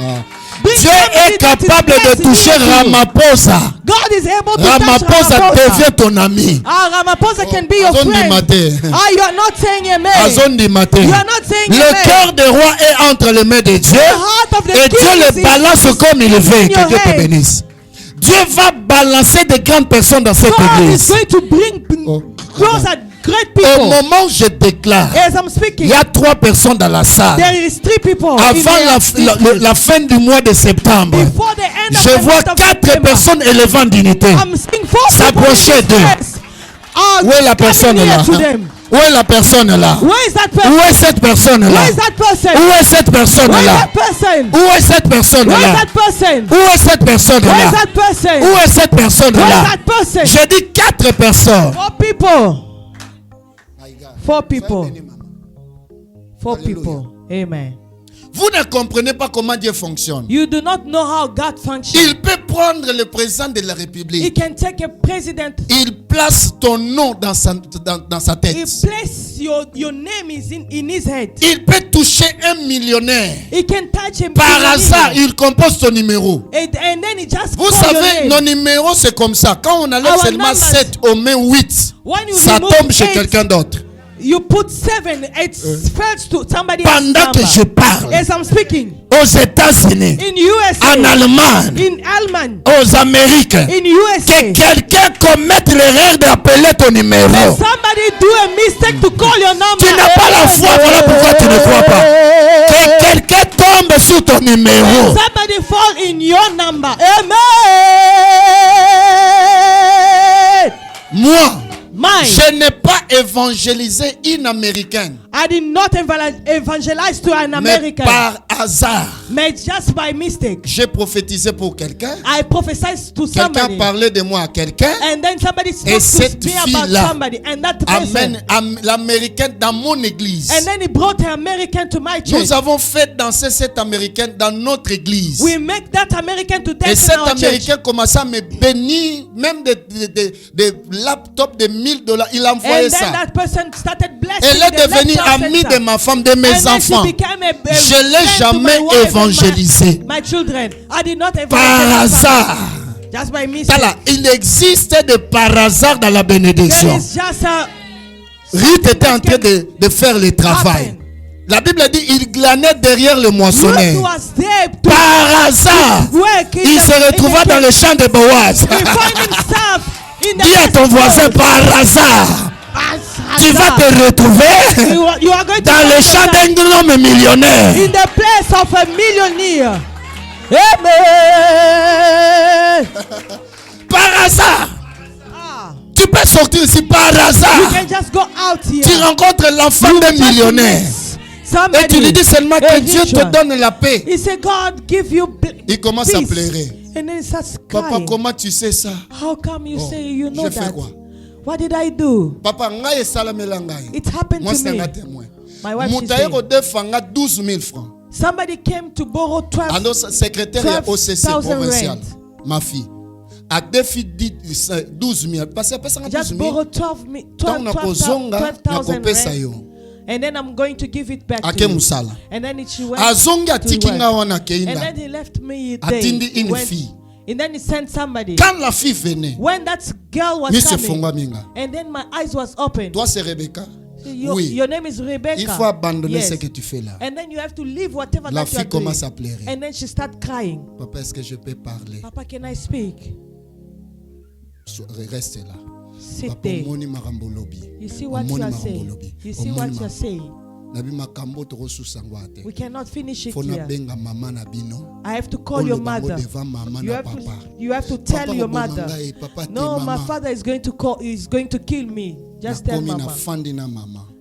[SPEAKER 3] bring
[SPEAKER 2] Dieu
[SPEAKER 3] somebody
[SPEAKER 2] est
[SPEAKER 3] that is
[SPEAKER 2] capable de
[SPEAKER 3] blessed
[SPEAKER 2] toucher
[SPEAKER 3] in you.
[SPEAKER 2] Ramaphosa.
[SPEAKER 3] God is able to touch
[SPEAKER 2] Ramaphosa
[SPEAKER 3] Ramaphosa.
[SPEAKER 2] devient ton ami.
[SPEAKER 3] Ramaphosa can be your
[SPEAKER 2] Azondi
[SPEAKER 3] friend.
[SPEAKER 2] maté.
[SPEAKER 3] You are not saying amen.
[SPEAKER 2] Azondi maté.
[SPEAKER 3] You are not saying
[SPEAKER 2] Le
[SPEAKER 3] amen.
[SPEAKER 2] cœur du roi est entre les mains de Dieu.
[SPEAKER 3] The heart of the
[SPEAKER 2] Et
[SPEAKER 3] king
[SPEAKER 2] Dieu
[SPEAKER 3] is
[SPEAKER 2] le
[SPEAKER 3] in-
[SPEAKER 2] balance comme il veut.
[SPEAKER 3] in
[SPEAKER 2] Que
[SPEAKER 3] your
[SPEAKER 2] Dieu te
[SPEAKER 3] hand.
[SPEAKER 2] bénisse. Dieu va balancer de grandes personnes dans cette
[SPEAKER 3] God is
[SPEAKER 2] église.
[SPEAKER 3] going to bring closer great
[SPEAKER 2] Au
[SPEAKER 3] people.
[SPEAKER 2] moment où je déclare,
[SPEAKER 3] As I'm
[SPEAKER 2] il
[SPEAKER 3] speaking,
[SPEAKER 2] y a 3 personnes dans la salle.
[SPEAKER 3] there is 3 people. in
[SPEAKER 2] Avant
[SPEAKER 3] the-
[SPEAKER 2] la fin du mois de septembre,
[SPEAKER 3] Before the end of
[SPEAKER 2] je
[SPEAKER 3] the
[SPEAKER 2] vois
[SPEAKER 3] month of
[SPEAKER 2] 4
[SPEAKER 3] September,
[SPEAKER 2] personnes élevées en dignité.
[SPEAKER 3] I'm seeing 4
[SPEAKER 2] S'approcher
[SPEAKER 3] people in
[SPEAKER 2] d'eux.
[SPEAKER 3] this place.
[SPEAKER 2] Où est la personne
[SPEAKER 3] Coming
[SPEAKER 2] là?
[SPEAKER 3] near to them.
[SPEAKER 2] Où est la personne là?
[SPEAKER 3] Where is that
[SPEAKER 2] Où
[SPEAKER 3] person?
[SPEAKER 2] est cette personne
[SPEAKER 3] Where
[SPEAKER 2] là?
[SPEAKER 3] is that person?
[SPEAKER 2] Où est cette personne
[SPEAKER 3] Where is
[SPEAKER 2] là?
[SPEAKER 3] that person?
[SPEAKER 2] Où est cette personne
[SPEAKER 3] Where is
[SPEAKER 2] là?
[SPEAKER 3] that person?
[SPEAKER 2] Où est cette personne
[SPEAKER 3] Where is
[SPEAKER 2] là?
[SPEAKER 3] that person?
[SPEAKER 2] Où est cette personne
[SPEAKER 3] Where is
[SPEAKER 2] là?
[SPEAKER 3] that person?
[SPEAKER 2] J'ai dit 4 personnes.
[SPEAKER 3] 4 people. 4 people. 4 people. Amen.
[SPEAKER 2] Vous ne comprenez pas comment Dieu fonctionne.
[SPEAKER 3] You do not know how God functions.
[SPEAKER 2] Il peut prendre le président de la
[SPEAKER 3] He
[SPEAKER 2] République.
[SPEAKER 3] can take a president.
[SPEAKER 2] Il place ton nom dans sa
[SPEAKER 3] He
[SPEAKER 2] tête.
[SPEAKER 3] place your name is in his head.
[SPEAKER 2] Il peut toucher un millionnaire.
[SPEAKER 3] He can touch him
[SPEAKER 2] Par hasard, il compose ton numéro.
[SPEAKER 3] and then he just
[SPEAKER 2] Vous
[SPEAKER 3] call your
[SPEAKER 2] savez,
[SPEAKER 3] name.
[SPEAKER 2] nos numéros, c'est comme ça. Quand on enlève
[SPEAKER 3] Our
[SPEAKER 2] seulement
[SPEAKER 3] numbers.
[SPEAKER 2] 7, on met 8.
[SPEAKER 3] When you
[SPEAKER 2] Ça
[SPEAKER 3] remove
[SPEAKER 2] tombe chez
[SPEAKER 3] 8,
[SPEAKER 2] quelqu'un d'autre.
[SPEAKER 3] You put 7, it falls to somebody else's
[SPEAKER 2] Pendant que
[SPEAKER 3] number.
[SPEAKER 2] je parle,
[SPEAKER 3] As I'm speaking,
[SPEAKER 2] aux États-Unis,
[SPEAKER 3] in USA,
[SPEAKER 2] en Allemagne,
[SPEAKER 3] in Allemagne,
[SPEAKER 2] aux Amériques,
[SPEAKER 3] in USA,
[SPEAKER 2] que quelqu'un commette l'erreur d'appeler ton numéro.
[SPEAKER 3] somebody do a mistake to call your number.
[SPEAKER 2] Tu n'as pas la foi, voilà pourquoi tu ne crois pas. Que quelqu'un tombe sur ton numéro.
[SPEAKER 3] Somebody fall in your number. Amen.
[SPEAKER 2] Moi,
[SPEAKER 3] Mine.
[SPEAKER 2] je n'ai pas évangélisé une Américaine,
[SPEAKER 3] I did not evangelize to an
[SPEAKER 2] mais
[SPEAKER 3] American.
[SPEAKER 2] par hasard.
[SPEAKER 3] But just by mistake.
[SPEAKER 2] J'ai prophétisé pour quelqu'un.
[SPEAKER 3] I prophesied to
[SPEAKER 2] Quelqu'un
[SPEAKER 3] somebody.
[SPEAKER 2] parlait de moi à quelqu'un.
[SPEAKER 3] And then somebody
[SPEAKER 2] Et
[SPEAKER 3] spoke
[SPEAKER 2] cette
[SPEAKER 3] to me about
[SPEAKER 2] fille-là
[SPEAKER 3] somebody. And that person.
[SPEAKER 2] amène l'Américaine dans mon église.
[SPEAKER 3] And then he brought an American to my church.
[SPEAKER 2] Nous avons fait danser cette Américaine dans notre église.
[SPEAKER 3] We make that American to
[SPEAKER 2] Et
[SPEAKER 3] dance
[SPEAKER 2] cet
[SPEAKER 3] in our church.
[SPEAKER 2] Américain commençait à me bénir, même des laptops de $1000. Il a envoyé
[SPEAKER 3] And then
[SPEAKER 2] ça.
[SPEAKER 3] that person started blessing
[SPEAKER 2] Elle est
[SPEAKER 3] the
[SPEAKER 2] devenue
[SPEAKER 3] laptop
[SPEAKER 2] amie
[SPEAKER 3] center.
[SPEAKER 2] de ma femme, de mes
[SPEAKER 3] And then she
[SPEAKER 2] enfants.
[SPEAKER 3] became a
[SPEAKER 2] Je
[SPEAKER 3] friend
[SPEAKER 2] l'ai
[SPEAKER 3] to
[SPEAKER 2] jamais
[SPEAKER 3] my wife and
[SPEAKER 2] évangélisé.
[SPEAKER 3] my children. I did not
[SPEAKER 2] Par
[SPEAKER 3] evangelize
[SPEAKER 2] hasard.
[SPEAKER 3] just by mistake.
[SPEAKER 2] Voilà, il existe de par hasard dans la
[SPEAKER 3] There
[SPEAKER 2] bénédiction.
[SPEAKER 3] is just a
[SPEAKER 2] Ruth était en train de faire le travail. La Bible dit il glanait derrière le
[SPEAKER 3] Ruth
[SPEAKER 2] moissonneur.
[SPEAKER 3] was there to
[SPEAKER 2] Par hasard,
[SPEAKER 3] work in
[SPEAKER 2] il
[SPEAKER 3] the-
[SPEAKER 2] se
[SPEAKER 3] in
[SPEAKER 2] retrouva
[SPEAKER 3] the
[SPEAKER 2] dans le champ de Boaz.
[SPEAKER 3] He find himself in the
[SPEAKER 2] Dis à ton
[SPEAKER 3] place of
[SPEAKER 2] voisin
[SPEAKER 3] God.
[SPEAKER 2] par hasard,
[SPEAKER 3] As
[SPEAKER 2] tu vas
[SPEAKER 3] hasard.
[SPEAKER 2] te retrouver
[SPEAKER 3] You are going to
[SPEAKER 2] dans
[SPEAKER 3] find
[SPEAKER 2] le champ
[SPEAKER 3] yourself
[SPEAKER 2] d'un homme millionnaire.
[SPEAKER 3] in the place of a millionaire. Amen.
[SPEAKER 2] Par hasard,
[SPEAKER 3] Ah,
[SPEAKER 2] tu peux sortir ici par
[SPEAKER 3] you
[SPEAKER 2] hasard.
[SPEAKER 3] can just go out here.
[SPEAKER 2] Tu rencontres l'enfant
[SPEAKER 3] You
[SPEAKER 2] d'un
[SPEAKER 3] just
[SPEAKER 2] millionnaire.
[SPEAKER 3] miss somebody.
[SPEAKER 2] Et tu lui dis seulement
[SPEAKER 3] A
[SPEAKER 2] que Dieu
[SPEAKER 3] rich
[SPEAKER 2] te
[SPEAKER 3] one.
[SPEAKER 2] donne la paix.
[SPEAKER 3] He said, God give you
[SPEAKER 2] Il commence à
[SPEAKER 3] peace.
[SPEAKER 2] pleurer.
[SPEAKER 3] And then he starts
[SPEAKER 2] Papa,
[SPEAKER 3] crying.
[SPEAKER 2] comment tu sais ça?
[SPEAKER 3] How come you say you know
[SPEAKER 2] j'ai fait
[SPEAKER 3] that?
[SPEAKER 2] quoi?
[SPEAKER 3] What did I do?
[SPEAKER 2] Papa, ngai esalamela ngai.
[SPEAKER 3] It happened
[SPEAKER 2] Moi,
[SPEAKER 3] to
[SPEAKER 2] c'est
[SPEAKER 3] me.
[SPEAKER 2] un témoin.
[SPEAKER 3] My wife, she's
[SPEAKER 2] Moutaye
[SPEAKER 3] saying,
[SPEAKER 2] kodefanga 12 000 francs.
[SPEAKER 3] somebody came to borrow 12.
[SPEAKER 2] Alors, secrétaire ya OCC
[SPEAKER 3] 12,000
[SPEAKER 2] provincial,
[SPEAKER 3] rand.
[SPEAKER 2] ma fille, a défi 12 000. Parce que personne 12
[SPEAKER 3] Just
[SPEAKER 2] 000.
[SPEAKER 3] borrow 12 mi- 12
[SPEAKER 2] Tant nakozonga
[SPEAKER 3] 12,000
[SPEAKER 2] nakopesa
[SPEAKER 3] rand.
[SPEAKER 2] yo.
[SPEAKER 3] And then I'm going to give it back
[SPEAKER 2] Ake
[SPEAKER 3] to you.
[SPEAKER 2] musala.
[SPEAKER 3] And then she went
[SPEAKER 2] Azongi
[SPEAKER 3] to
[SPEAKER 2] atiki
[SPEAKER 3] work.
[SPEAKER 2] nga wana
[SPEAKER 3] And
[SPEAKER 2] keinda.
[SPEAKER 3] then he left me there.
[SPEAKER 2] Atindi
[SPEAKER 3] He
[SPEAKER 2] une
[SPEAKER 3] went
[SPEAKER 2] fille.
[SPEAKER 3] And then he sent somebody.
[SPEAKER 2] Quand la fille venait,
[SPEAKER 3] when that girl was coming, and then my eyes was open.
[SPEAKER 2] Toi c'est Rebecca?
[SPEAKER 3] Oui. Your name is Rebecca.
[SPEAKER 2] Il faut abandonner ce que tu fais là.
[SPEAKER 3] And then you have to leave whatever
[SPEAKER 2] la
[SPEAKER 3] that you are
[SPEAKER 2] fille commence à
[SPEAKER 3] doing.
[SPEAKER 2] pleurer.
[SPEAKER 3] And then she start crying.
[SPEAKER 2] Papa, est-ce que je peux parler?
[SPEAKER 3] Papa, can I speak?
[SPEAKER 2] Reste là.
[SPEAKER 3] Sit there. You see what you are saying? You see what you are saying? We cannot finish it here. I have to call your mother. You have to tell your mother. No, my father is going to call. Is going to kill me. Just tell mama.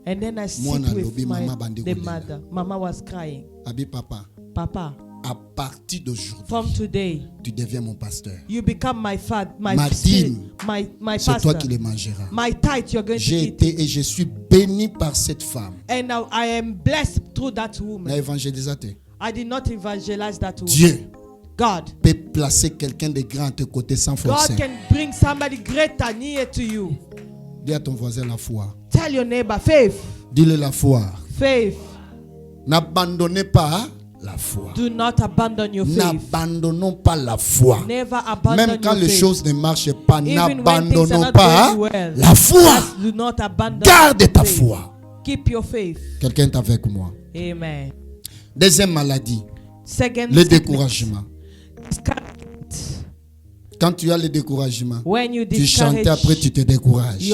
[SPEAKER 3] And then I sit with the mother. Mama was crying. Papa.
[SPEAKER 2] À partir d'aujourd'hui,
[SPEAKER 3] from today,
[SPEAKER 2] tu deviens mon pasteur.
[SPEAKER 3] You become my father, my
[SPEAKER 2] dîme,
[SPEAKER 3] my
[SPEAKER 2] c'est
[SPEAKER 3] pastor.
[SPEAKER 2] toi qui les mangeras.
[SPEAKER 3] My tithe, you're going to
[SPEAKER 2] J'ai
[SPEAKER 3] eat.
[SPEAKER 2] été et je suis béni par cette femme.
[SPEAKER 3] And now I am blessed through that woman. I did not evangelize that woman.
[SPEAKER 2] Dieu
[SPEAKER 3] God
[SPEAKER 2] peut placer quelqu'un de grand à tes côtés sans forcer.
[SPEAKER 3] God can bring somebody greater near to you.
[SPEAKER 2] Dis à ton voisin la foi.
[SPEAKER 3] Tell your neighbor, faith.
[SPEAKER 2] Dis-le la foi.
[SPEAKER 3] Faith.
[SPEAKER 2] N'abandonnez pas la foi.
[SPEAKER 3] Do not abandon your faith.
[SPEAKER 2] N'abandonnons pas la foi.
[SPEAKER 3] Never abandon
[SPEAKER 2] Même quand
[SPEAKER 3] your
[SPEAKER 2] les
[SPEAKER 3] faith.
[SPEAKER 2] choses ne marchent pas, n'abandonnons
[SPEAKER 3] pas
[SPEAKER 2] la foi.
[SPEAKER 3] Do not abandon
[SPEAKER 2] Garde ta foi.
[SPEAKER 3] Keep your faith.
[SPEAKER 2] Quelqu'un est avec moi.
[SPEAKER 3] Amen.
[SPEAKER 2] Deuxième maladie.
[SPEAKER 3] Le
[SPEAKER 2] découragement. Quand tu as le découragement, tu chantes après tu te décourages.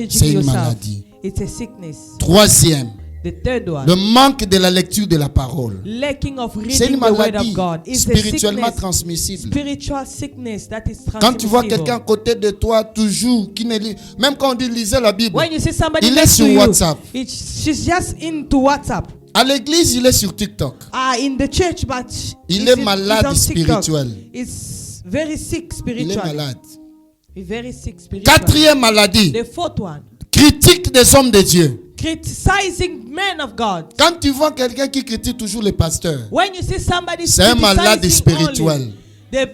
[SPEAKER 2] C'est une maladie.
[SPEAKER 3] It's a sickness.
[SPEAKER 2] Troisième.
[SPEAKER 3] The third one.
[SPEAKER 2] Le manque de la lecture de la parole.
[SPEAKER 3] Lacking of reading
[SPEAKER 2] c'est une maladie
[SPEAKER 3] the word of God. It's
[SPEAKER 2] spirituellement transmissible.
[SPEAKER 3] Spiritual sickness that is transmissible.
[SPEAKER 2] Quand tu vois quelqu'un à côté de toi toujours qui ne lit, même quand on dit lisez la Bible,
[SPEAKER 3] when you see somebody
[SPEAKER 2] il est sur WhatsApp.
[SPEAKER 3] She's just into WhatsApp.
[SPEAKER 2] À l'église, il est sur TikTok.
[SPEAKER 3] In the church, but
[SPEAKER 2] il est malade spirituel.
[SPEAKER 3] It's very sick spiritually.
[SPEAKER 2] Il est malade.
[SPEAKER 3] Very sick spiritually.
[SPEAKER 2] Quatrième maladie.
[SPEAKER 3] The fourth one.
[SPEAKER 2] Critique des hommes de Dieu.
[SPEAKER 3] Criticizing men of God.
[SPEAKER 2] Quand tu vois quelqu'un qui critique toujours les pasteurs,
[SPEAKER 3] when you see somebody
[SPEAKER 2] c'est un malade spirituel.
[SPEAKER 3] The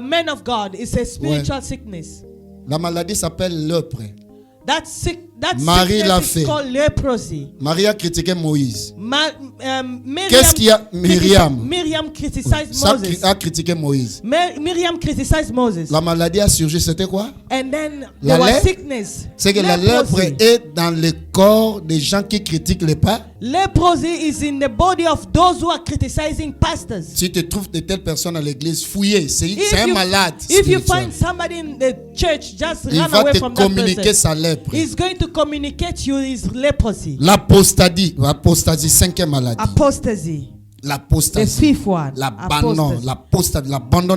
[SPEAKER 3] men of God is a spiritual sickness.
[SPEAKER 2] La maladie s'appelle lèpre.
[SPEAKER 3] That
[SPEAKER 2] Marie l'a
[SPEAKER 3] fait. Called leprosy.
[SPEAKER 2] Marie a critiqué Moïse.
[SPEAKER 3] Qu'est-ce
[SPEAKER 2] qu'il y a?
[SPEAKER 3] Miriam criticized Moses.
[SPEAKER 2] A critiqué Moïse.
[SPEAKER 3] Miriam criticized Moses.
[SPEAKER 2] La maladie a surgi, c'était quoi?
[SPEAKER 3] And then there was sickness.
[SPEAKER 2] C'est que la lèpre est dans le corps des gens qui critiquent les pas.
[SPEAKER 3] Leprosy is in the body of those who are criticizing pastors.
[SPEAKER 2] Si tu trouves de telles personnes à l'église, fouillez. C'est un malade.
[SPEAKER 3] If you find somebody in the church, just run away from that
[SPEAKER 2] communiquer sa lèpre.
[SPEAKER 3] He's going to communicate you his leprosy.
[SPEAKER 2] L'apostasie, cinquième maladie.
[SPEAKER 3] Apostasy.
[SPEAKER 2] L'apostasie.
[SPEAKER 3] The fifth one.
[SPEAKER 2] L'abandon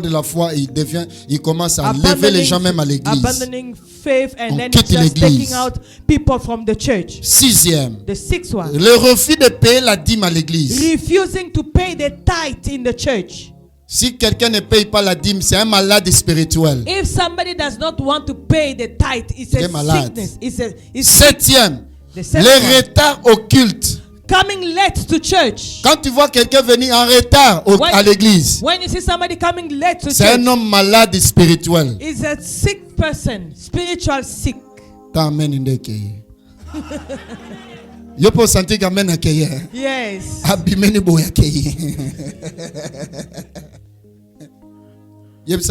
[SPEAKER 2] de la foi, il commence à lever les gens même à l'église.
[SPEAKER 3] Abandoning faith and then just taking out people from the church.
[SPEAKER 2] Sixième.
[SPEAKER 3] The sixth one.
[SPEAKER 2] Le refus de payer la dîme à l'église.
[SPEAKER 3] Refusing to pay the tithe in the church.
[SPEAKER 2] Si quelqu'un ne paye pas la dîme, c'est un malade spirituel.
[SPEAKER 3] If somebody does not want to pay the tithe, it's a sickness.
[SPEAKER 2] Septième. Le retard au culte.
[SPEAKER 3] Coming late to church.
[SPEAKER 2] Quand tu vois quelqu'un venir en retard à l'église,
[SPEAKER 3] when you see somebody coming late to church,
[SPEAKER 2] c'est un homme malade spirituel.
[SPEAKER 3] Is a sick person, spiritual sick.
[SPEAKER 2] Amen indeke. Yo peux sentir qu'amen akeye.
[SPEAKER 3] Yes.
[SPEAKER 2] Abimeni boya akeye.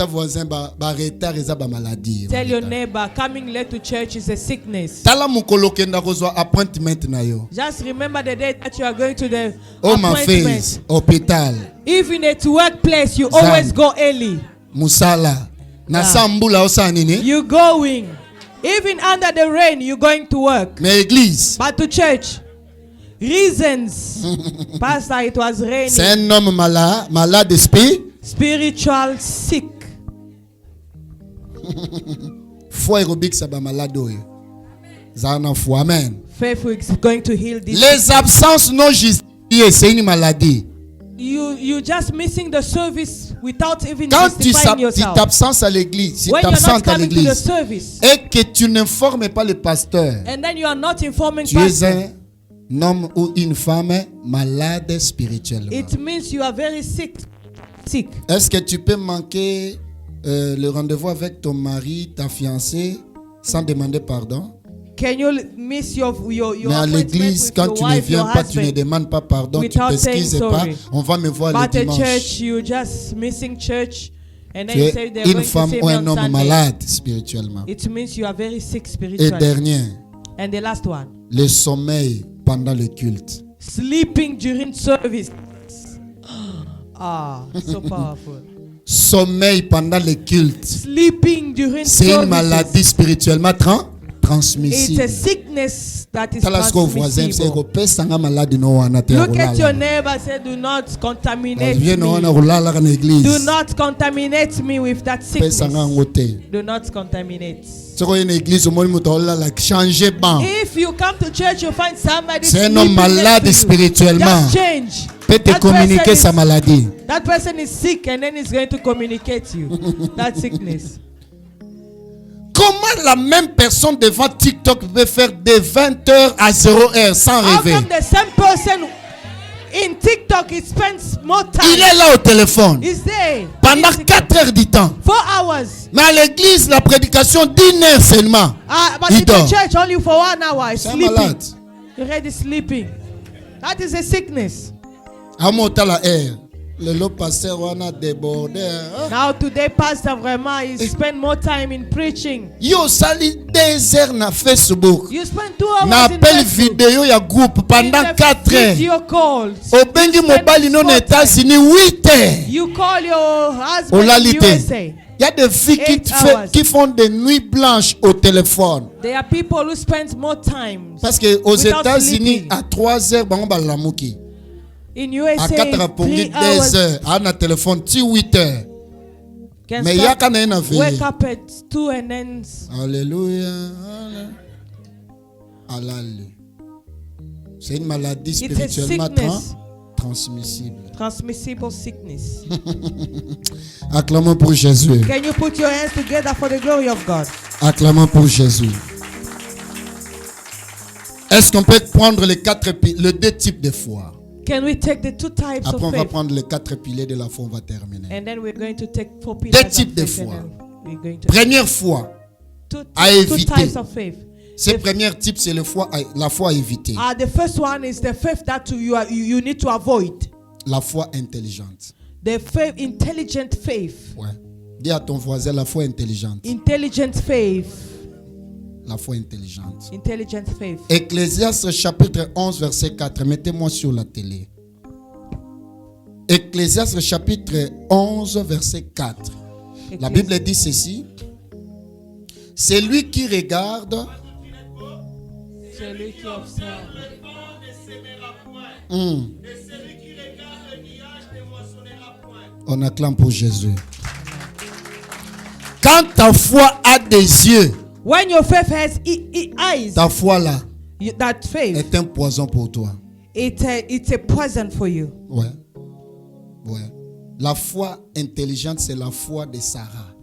[SPEAKER 2] Voisin retard eza ba maladie.
[SPEAKER 3] Tell your neighbor coming late to church is a sickness.
[SPEAKER 2] Tala mukolo kenda kozwa appointment na yo.
[SPEAKER 3] Just remember the day that you are going to the
[SPEAKER 2] appointment. Hôpital.
[SPEAKER 3] Even at workplace you always go early.
[SPEAKER 2] Musala. Na sambula osanini.
[SPEAKER 3] You going. Even under the rain you going to work.
[SPEAKER 2] Mais église.
[SPEAKER 3] But to church. Reasons. Pastor, it was raining.
[SPEAKER 2] C'est un homme malade d'esprit.
[SPEAKER 3] Spiritual sick.
[SPEAKER 2] Foi aérobique ça ba malade oyo. Zana foi, amen.
[SPEAKER 3] Faith is going to heal this.
[SPEAKER 2] Les absences non justifiées, c'est une maladie.
[SPEAKER 3] You just missing the service without even justifying yourself.
[SPEAKER 2] Quand tu t'absentes à l'église, si tu t'absentes à l'église et que tu n'informes pas le pasteur,
[SPEAKER 3] and then you are not informing
[SPEAKER 2] tu es un homme ou une femme malade spirituellement.
[SPEAKER 3] It means you are very sick.
[SPEAKER 2] Est-ce que tu peux manquer le rendez-vous avec ton mari, ta fiancée, sans demander pardon?
[SPEAKER 3] Can you miss your
[SPEAKER 2] mais à l'église, quand tu ne viens pas, tu ne demandes pas pardon, tu t'excuses pas. On va me voir le dimanche.
[SPEAKER 3] But at church, you just missing church. And
[SPEAKER 2] tu es une femme ou un homme malade spirituellement.
[SPEAKER 3] It means you are very sick
[SPEAKER 2] Et
[SPEAKER 3] spiritually.
[SPEAKER 2] dernier,
[SPEAKER 3] And the last one,
[SPEAKER 2] le sommeil pendant le culte.
[SPEAKER 3] sleeping during service. So powerful.
[SPEAKER 2] Sommeil pendant le culte.
[SPEAKER 3] Sleeping during
[SPEAKER 2] C'est une maladie spirituellement
[SPEAKER 3] It's
[SPEAKER 2] transmissible.
[SPEAKER 3] a sickness that is
[SPEAKER 2] Look
[SPEAKER 3] at your neighbor, say, do not contaminate me. Do not contaminate me with that sickness. Do not contaminate. If you come to church, you find somebody
[SPEAKER 2] c'est un homme malade spirituellement.
[SPEAKER 3] Just change.
[SPEAKER 2] Peut te communiquer sa maladie.
[SPEAKER 3] That person is sick and then he's going to communicate you that sickness.
[SPEAKER 2] Comment la même personne devant TikTok peut faire de 20h à 0h sans rêver?
[SPEAKER 3] How come the same person in TikTok he spends more time?
[SPEAKER 2] Il est là au téléphone.
[SPEAKER 3] He's there.
[SPEAKER 2] Pendant 4 heures du temps.
[SPEAKER 3] 4 hours.
[SPEAKER 2] Mais à l'église, la prédication d'1 heure seulement.
[SPEAKER 3] But in the church only for 1 hour. He's sleeping. You're already sleeping. That is a sickness.
[SPEAKER 2] Le pasteur wana débordé.
[SPEAKER 3] Now today pastor vraiment he spend more time in preaching.
[SPEAKER 2] Yo sali 2 heures na Facebook.
[SPEAKER 3] You spend 2 hours
[SPEAKER 2] na appel vidéo ya groupe pendant 4 heures.
[SPEAKER 3] Video calls.
[SPEAKER 2] Obengi mobali non États-Unis 8 heures.
[SPEAKER 3] You call your husband in USA.
[SPEAKER 2] Il y a des filles qui font des nuits blanches au téléphone.
[SPEAKER 3] There are people who spend more time.
[SPEAKER 2] Parce que aux États-Unis à 3 heures bango balamuki.
[SPEAKER 3] In USA,
[SPEAKER 2] à 4 heures pour 2 heures, à un téléphone, 8 heures. Mais il y a quand même une
[SPEAKER 3] wake up at 2 and then.
[SPEAKER 2] Alléluia. Alléluia. C'est une maladie spirituellement transmissible.
[SPEAKER 3] Transmissible sickness.
[SPEAKER 2] Acclamons pour Jésus.
[SPEAKER 3] Can you put your hands together for the glory of God?
[SPEAKER 2] Acclamons pour Jésus. Est-ce qu'on peut prendre les 2 types de foi?
[SPEAKER 3] Can we take the 2 types
[SPEAKER 2] Après,
[SPEAKER 3] of faith?
[SPEAKER 2] on va prendre les 4 piliers de la foi, on va terminer.
[SPEAKER 3] And then we're going to take 4 pillars
[SPEAKER 2] 2 types de foi.
[SPEAKER 3] Première
[SPEAKER 2] foi, à éviter.
[SPEAKER 3] 2 types of faith.
[SPEAKER 2] Ce premier type, c'est la foi à éviter.
[SPEAKER 3] The first one is the faith that you need to avoid.
[SPEAKER 2] La foi intelligente.
[SPEAKER 3] The faith, intelligent faith.
[SPEAKER 2] Ouais. Dis à ton voisin la foi intelligente.
[SPEAKER 3] Intelligent faith.
[SPEAKER 2] La foi intelligente.
[SPEAKER 3] Intelligent faith.
[SPEAKER 2] Ecclésiaste chapitre 11 verset 4. Mettez-moi sur la télé. Ecclésiaste chapitre 11 verset 4. La Bible dit ceci. C'est lui qui regarde.
[SPEAKER 3] Celui qui observe.
[SPEAKER 2] On acclame pour Jésus. Quand ta foi a des yeux.
[SPEAKER 3] When your faith has eyes,
[SPEAKER 2] ta foi là,
[SPEAKER 3] that faith
[SPEAKER 2] est un poison pour toi.
[SPEAKER 3] It's a poison for you.
[SPEAKER 2] Ouais. La foi intelligente, c'est la foi de Sarah.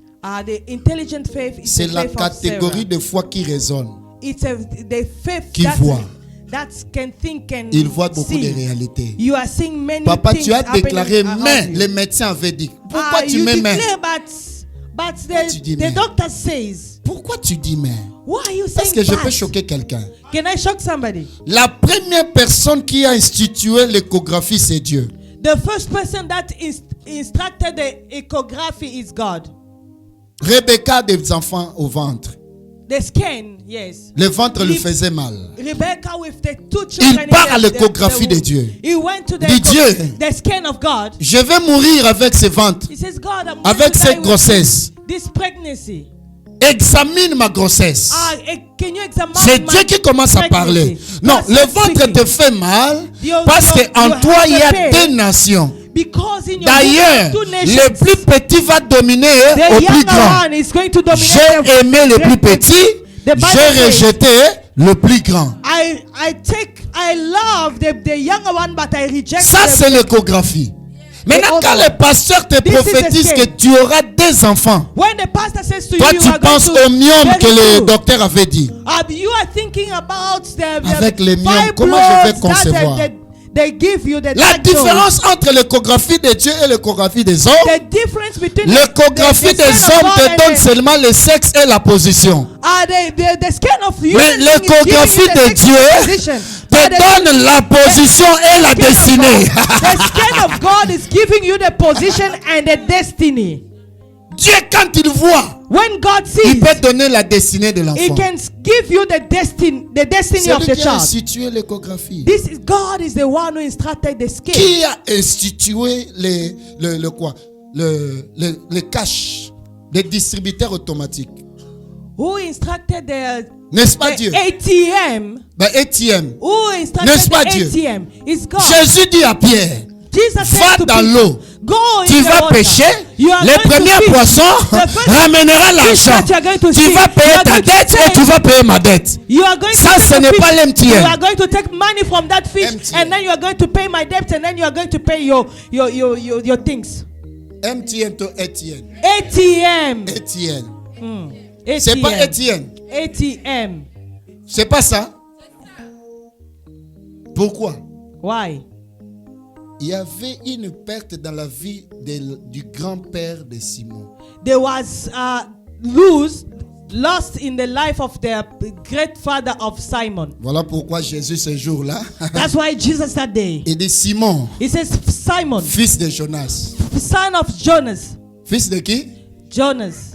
[SPEAKER 3] The intelligent faith is
[SPEAKER 2] c'est la catégorie de foi qui raisonne.
[SPEAKER 3] It's the faith
[SPEAKER 2] qui voit.
[SPEAKER 3] That can think and
[SPEAKER 2] il voit beaucoup de réalités.
[SPEAKER 3] You are seeing many
[SPEAKER 2] Papa,
[SPEAKER 3] things
[SPEAKER 2] tu as déclaré mais les médecins avaient dit. Pourquoi tu mets mais?
[SPEAKER 3] But the doctor says.
[SPEAKER 2] Pourquoi tu dis mais?
[SPEAKER 3] Why are you saying
[SPEAKER 2] Parce que je peux choquer quelqu'un.
[SPEAKER 3] Can I shock somebody?
[SPEAKER 2] La première personne qui a institué l'échographie, c'est Dieu.
[SPEAKER 3] The first person that instructed the echography is God.
[SPEAKER 2] Rebecca a des enfants au ventre.
[SPEAKER 3] The scan, yes.
[SPEAKER 2] Le ventre lui faisait mal.
[SPEAKER 3] Rebecca with the 2 children.
[SPEAKER 2] Il part à l'échographie de Dieu.
[SPEAKER 3] He went to
[SPEAKER 2] the
[SPEAKER 3] scan of God.
[SPEAKER 2] Je vais mourir avec ce ventre.
[SPEAKER 3] He says, God, I'm
[SPEAKER 2] avec cette grossesse.
[SPEAKER 3] This pregnancy.
[SPEAKER 2] Examine ma grossesse.
[SPEAKER 3] Can you examine
[SPEAKER 2] c'est Dieu qui commence à parler. Non, le ventre te fait mal parce qu'en toi il y a 2 nations. D'ailleurs, le plus petit va dominer au plus grand. J'ai aimé le plus petit, j'ai rejeté le plus grand.
[SPEAKER 3] I love the younger one, but I reject.
[SPEAKER 2] Ça c'est l'échographie. Maintenant, quand le pasteur te prophétise que tu auras 2 enfants,
[SPEAKER 3] when the pastor says to
[SPEAKER 2] toi
[SPEAKER 3] you,
[SPEAKER 2] tu penses au myome que le docteur avait dit.
[SPEAKER 3] You are thinking about
[SPEAKER 2] avec les myomes, comment je vais concevoir?
[SPEAKER 3] They give you the
[SPEAKER 2] la différence entre l'échographie de Dieu et l'échographie des hommes, l'échographie des hommes te donne seulement le sexe et la position. Mais l'échographie de Dieu te donne la position et la destinée.
[SPEAKER 3] The scan of God is giving you the position and the destiny.
[SPEAKER 2] Dieu, quand il voit,
[SPEAKER 3] when God sees,
[SPEAKER 2] il peut donner la destinée de l'enfant.
[SPEAKER 3] He can give you the destiny of the child.
[SPEAKER 2] Institué l'échographie.
[SPEAKER 3] God is the one who instructed the scale.
[SPEAKER 2] Qui a institué les caches, les distributeurs automatiques?
[SPEAKER 3] Who instructed
[SPEAKER 2] n'est-ce pas Dieu?
[SPEAKER 3] ATM.
[SPEAKER 2] ATM.
[SPEAKER 3] Who instructed
[SPEAKER 2] n'est-ce pas
[SPEAKER 3] the
[SPEAKER 2] Dieu?
[SPEAKER 3] ATM? Is God.
[SPEAKER 2] Jésus dit à Pierre, va dans l'eau. Tu vas pêcher, les premiers poissons ramènera l'argent. Tu vas payer ta dette et tu vas payer ma dette. Ça, ce n'est pas l'MTM.
[SPEAKER 3] You are going to take money from that fish and then you are going to pay my debt and then you are going to pay your things.
[SPEAKER 2] MTN to ATM.
[SPEAKER 3] ATM.
[SPEAKER 2] ATM. C'est pas ATM.
[SPEAKER 3] ATM.
[SPEAKER 2] C'est pas ça. Pourquoi?
[SPEAKER 3] Why?
[SPEAKER 2] Il y avait une perte dans la vie du grand-père de Simon.
[SPEAKER 3] There was lost in the life of the great father of Simon.
[SPEAKER 2] Voilà pourquoi Jésus ce jour-là.
[SPEAKER 3] That's why Jesus that day.
[SPEAKER 2] Il dit Simon.
[SPEAKER 3] He says Simon.
[SPEAKER 2] Fils de Jonas.
[SPEAKER 3] Son of Jonas.
[SPEAKER 2] Fils de qui?
[SPEAKER 3] Jonas.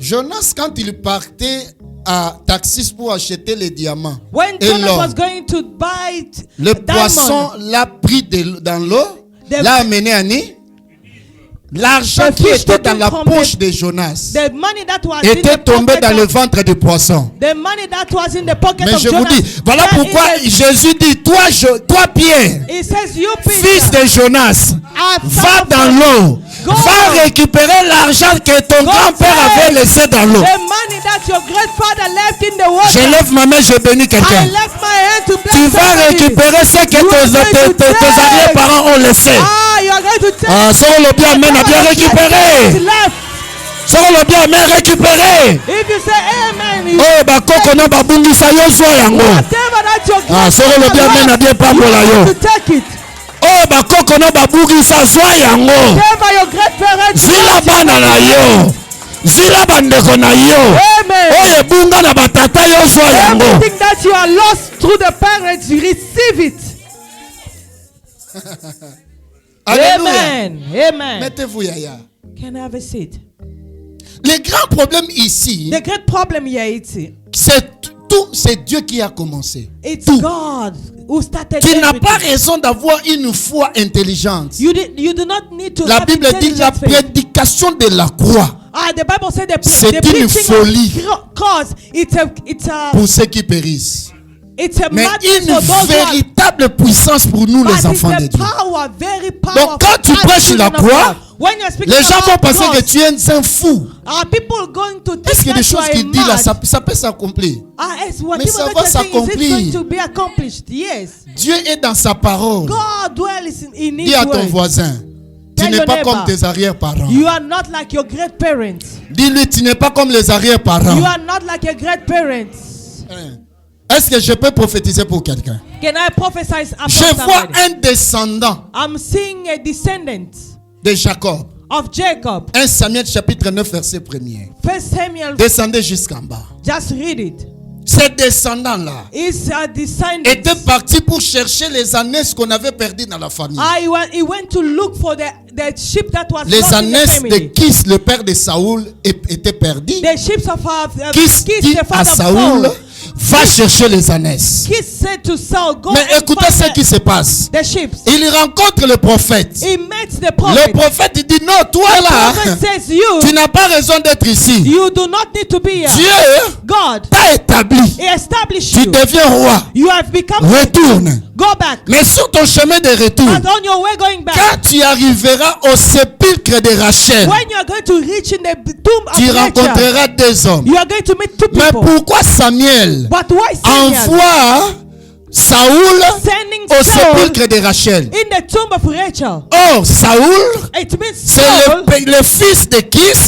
[SPEAKER 2] Jonas, quand il partait à Taxis pour acheter les diamants,
[SPEAKER 3] when Jonas was going to buy
[SPEAKER 2] le poisson l'a pris dans l'eau, l'a amené à Nîmes. L'argent qui était dans la poche de Jonas était tombé dans le ventre du poisson. Mais je vous dis, voilà pourquoi Jésus dit, toi Pierre, fils de Jonas, va dans l'eau, va récupérer l'argent que ton grand-père avait laissé dans l'eau. Je lève ma main, je bénis quelqu'un. Tu vas récupérer ce que tes arrière-parents ont laissé. Sur le bien, amen, a bien récupéré. Sur le bien, amen, récupéré. Oh, bah, kokona babungisa yo so yango. Sur le bien, amen, a bien pambola yo. Oh, bah, kokona babungisa so yango. Zila bana na yo. Zila bandeko na yo. Oh, ebunga na batata yo so yango.
[SPEAKER 3] Everything that you are lost through the parents, you receive it. Amen. Amen.
[SPEAKER 2] Mettez-vous yaya.
[SPEAKER 3] Can I have a seat?
[SPEAKER 2] Le grand problème ici,
[SPEAKER 3] the great problem here,
[SPEAKER 2] c'est Dieu qui a commencé.
[SPEAKER 3] It's God who started.
[SPEAKER 2] Tu n'as pas raison d'avoir une foi intelligente.
[SPEAKER 3] You do not need to.
[SPEAKER 2] La Bible dit la prédication de la croix.
[SPEAKER 3] The Bible said
[SPEAKER 2] c'est une folie
[SPEAKER 3] it's a
[SPEAKER 2] pour ceux qui périssent. Mais une véritable
[SPEAKER 3] one.
[SPEAKER 2] puissance pour nous les enfants de Dieu. Donc quand tu prêches la croix, les gens vont penser que tu es un fou. Est-ce que les choses qu'il dit là, ça peut s'accomplir? Mais ça va s'accomplir. Dieu est dans sa parole. Dis à ton voisin, tu n'es pas comme tes arrière-parents.
[SPEAKER 3] You are not like your great parents.
[SPEAKER 2] Dis-lui, tu n'es pas comme les arrière-parents.
[SPEAKER 3] You are not like your great parents.
[SPEAKER 2] Est-ce que je peux prophétiser pour quelqu'un?
[SPEAKER 3] Can I prophesy about
[SPEAKER 2] je vois un descendant.
[SPEAKER 3] I'm seeing a descendant
[SPEAKER 2] de Jacob.
[SPEAKER 3] Of Jacob.
[SPEAKER 2] 1 Samuel chapitre 9 verset 1er. Descendez jusqu'en bas.
[SPEAKER 3] Just read it.
[SPEAKER 2] Ces descendants-là étaient partis pour chercher les ânesse qu'on avait perdu dans la famille.
[SPEAKER 3] He went to look for the sheep that was
[SPEAKER 2] les
[SPEAKER 3] lost
[SPEAKER 2] ânesse
[SPEAKER 3] in the
[SPEAKER 2] de Kis, le père de Saoul, étaient perdus.
[SPEAKER 3] The sheep of
[SPEAKER 2] Kis dit à Saoul, va chercher les ânesse. Mais écoutez ce qui se passe. Il rencontre le prophète. Le prophète dit non, toi là, tu n'as pas raison d'être ici.
[SPEAKER 3] You do not need to be here.
[SPEAKER 2] Dieu t'a établi. Tu deviens roi. Retourne.
[SPEAKER 3] Go back.
[SPEAKER 2] Mais sur ton chemin de retour, quand tu arriveras au sépulcre de Rachel, tu rencontreras deux hommes. Mais pourquoi Samuel envoie Saoul au sépulcre de Rachel? Oh, Saoul, c'est le fils de Kis.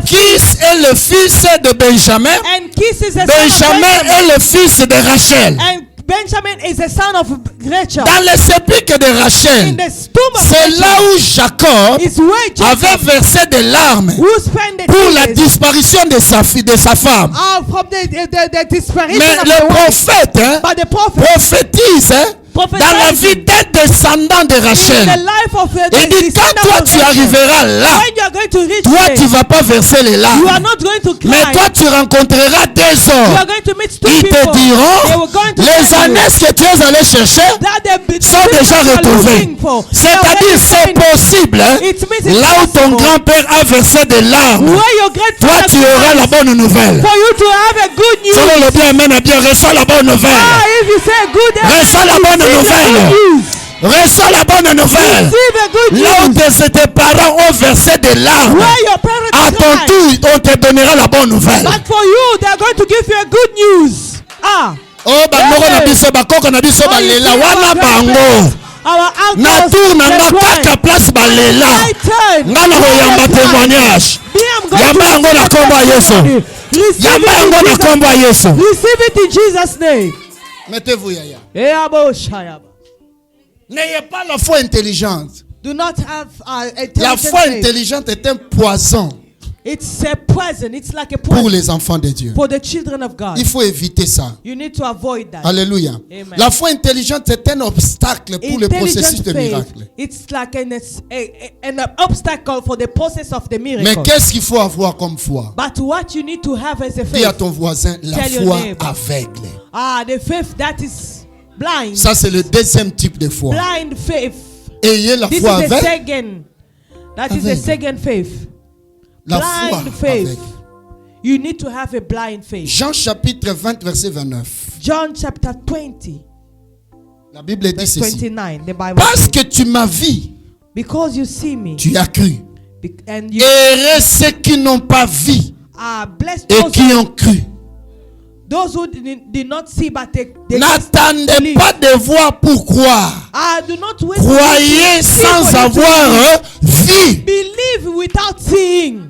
[SPEAKER 2] Kis est le fils de Benjamin. Benjamin est le fils de Rachel.
[SPEAKER 3] Benjamin is the son of Rachel.
[SPEAKER 2] Dans le sépulcre de Rachel, c'est là où Jacob avait versé des larmes pour la disparition de sa femme. Mais le prophète prophétise dans la vie d'un descendant de Rachel. Il dit quand toi tu arriveras là, toi tu vas pas verser les larmes. Mais toi tu rencontreras des hommes. Ils te diront les années que tu es allé chercher sont déjà retrouvées. C'est-à-dire c'est possible. Hein? Là où ton grand-père a versé des larmes, toi tu auras la bonne nouvelle. Selon le bien, amen, bien, reçois la bonne nouvelle. Reçois la bonne nouvelle. Reçois la bonne nouvelle. Là où tes parents ont versé des larmes, à ton tour, on te donnera la bonne nouvelle.
[SPEAKER 3] But for you, they are going to give you a good news.
[SPEAKER 2] Oh, bango na biso bakoko na biso balela wana bango. Na tour na kaka place balela. Nga na koyamba témoignage. Yamba yango na kombo ya Yesu. Yamba yango na kombo ya Yesu.
[SPEAKER 3] Receive it in Jesus' name.
[SPEAKER 2] Mettez-vous yaya. N'ayez pas la foi intelligente.
[SPEAKER 3] Do not have
[SPEAKER 2] la foi intelligente est un poison.
[SPEAKER 3] It's a poison. It's like a poison
[SPEAKER 2] pour les enfants de Dieu.
[SPEAKER 3] For the children of God.
[SPEAKER 2] Il faut éviter ça.
[SPEAKER 3] You need to avoid that.
[SPEAKER 2] Alléluia.
[SPEAKER 3] Amen.
[SPEAKER 2] La foi intelligente est un obstacle pour le processus de miracle.
[SPEAKER 3] It's like an obstacle for the process of the miracle.
[SPEAKER 2] Mais qu'est-ce qu'il faut avoir comme foi?
[SPEAKER 3] But what you need to have as a faith.
[SPEAKER 2] Dis à ton voisin la foi aveugle.
[SPEAKER 3] The faith that is blind.
[SPEAKER 2] Ça c'est le deuxième type de foi.
[SPEAKER 3] Blind faith.
[SPEAKER 2] Ayez la foi
[SPEAKER 3] aveugle. That is the second faith.
[SPEAKER 2] La
[SPEAKER 3] blind faith. Avec. You need to have a blind faith.
[SPEAKER 2] Jean chapitre 20 verset 29.
[SPEAKER 3] John chapter 20.
[SPEAKER 2] La Bible dit ceci.
[SPEAKER 3] 29, the Bible
[SPEAKER 2] parce que tu m'as vu.
[SPEAKER 3] Because you see me.
[SPEAKER 2] Tu as cru.
[SPEAKER 3] And you
[SPEAKER 2] heureux ceux qui n'ont pas vu et qui ont cru.
[SPEAKER 3] Those who did not see but they
[SPEAKER 2] n'attendez pas de voir pour croire.
[SPEAKER 3] Do not wait.
[SPEAKER 2] Croyez sans avoir vu.
[SPEAKER 3] Believe without seeing.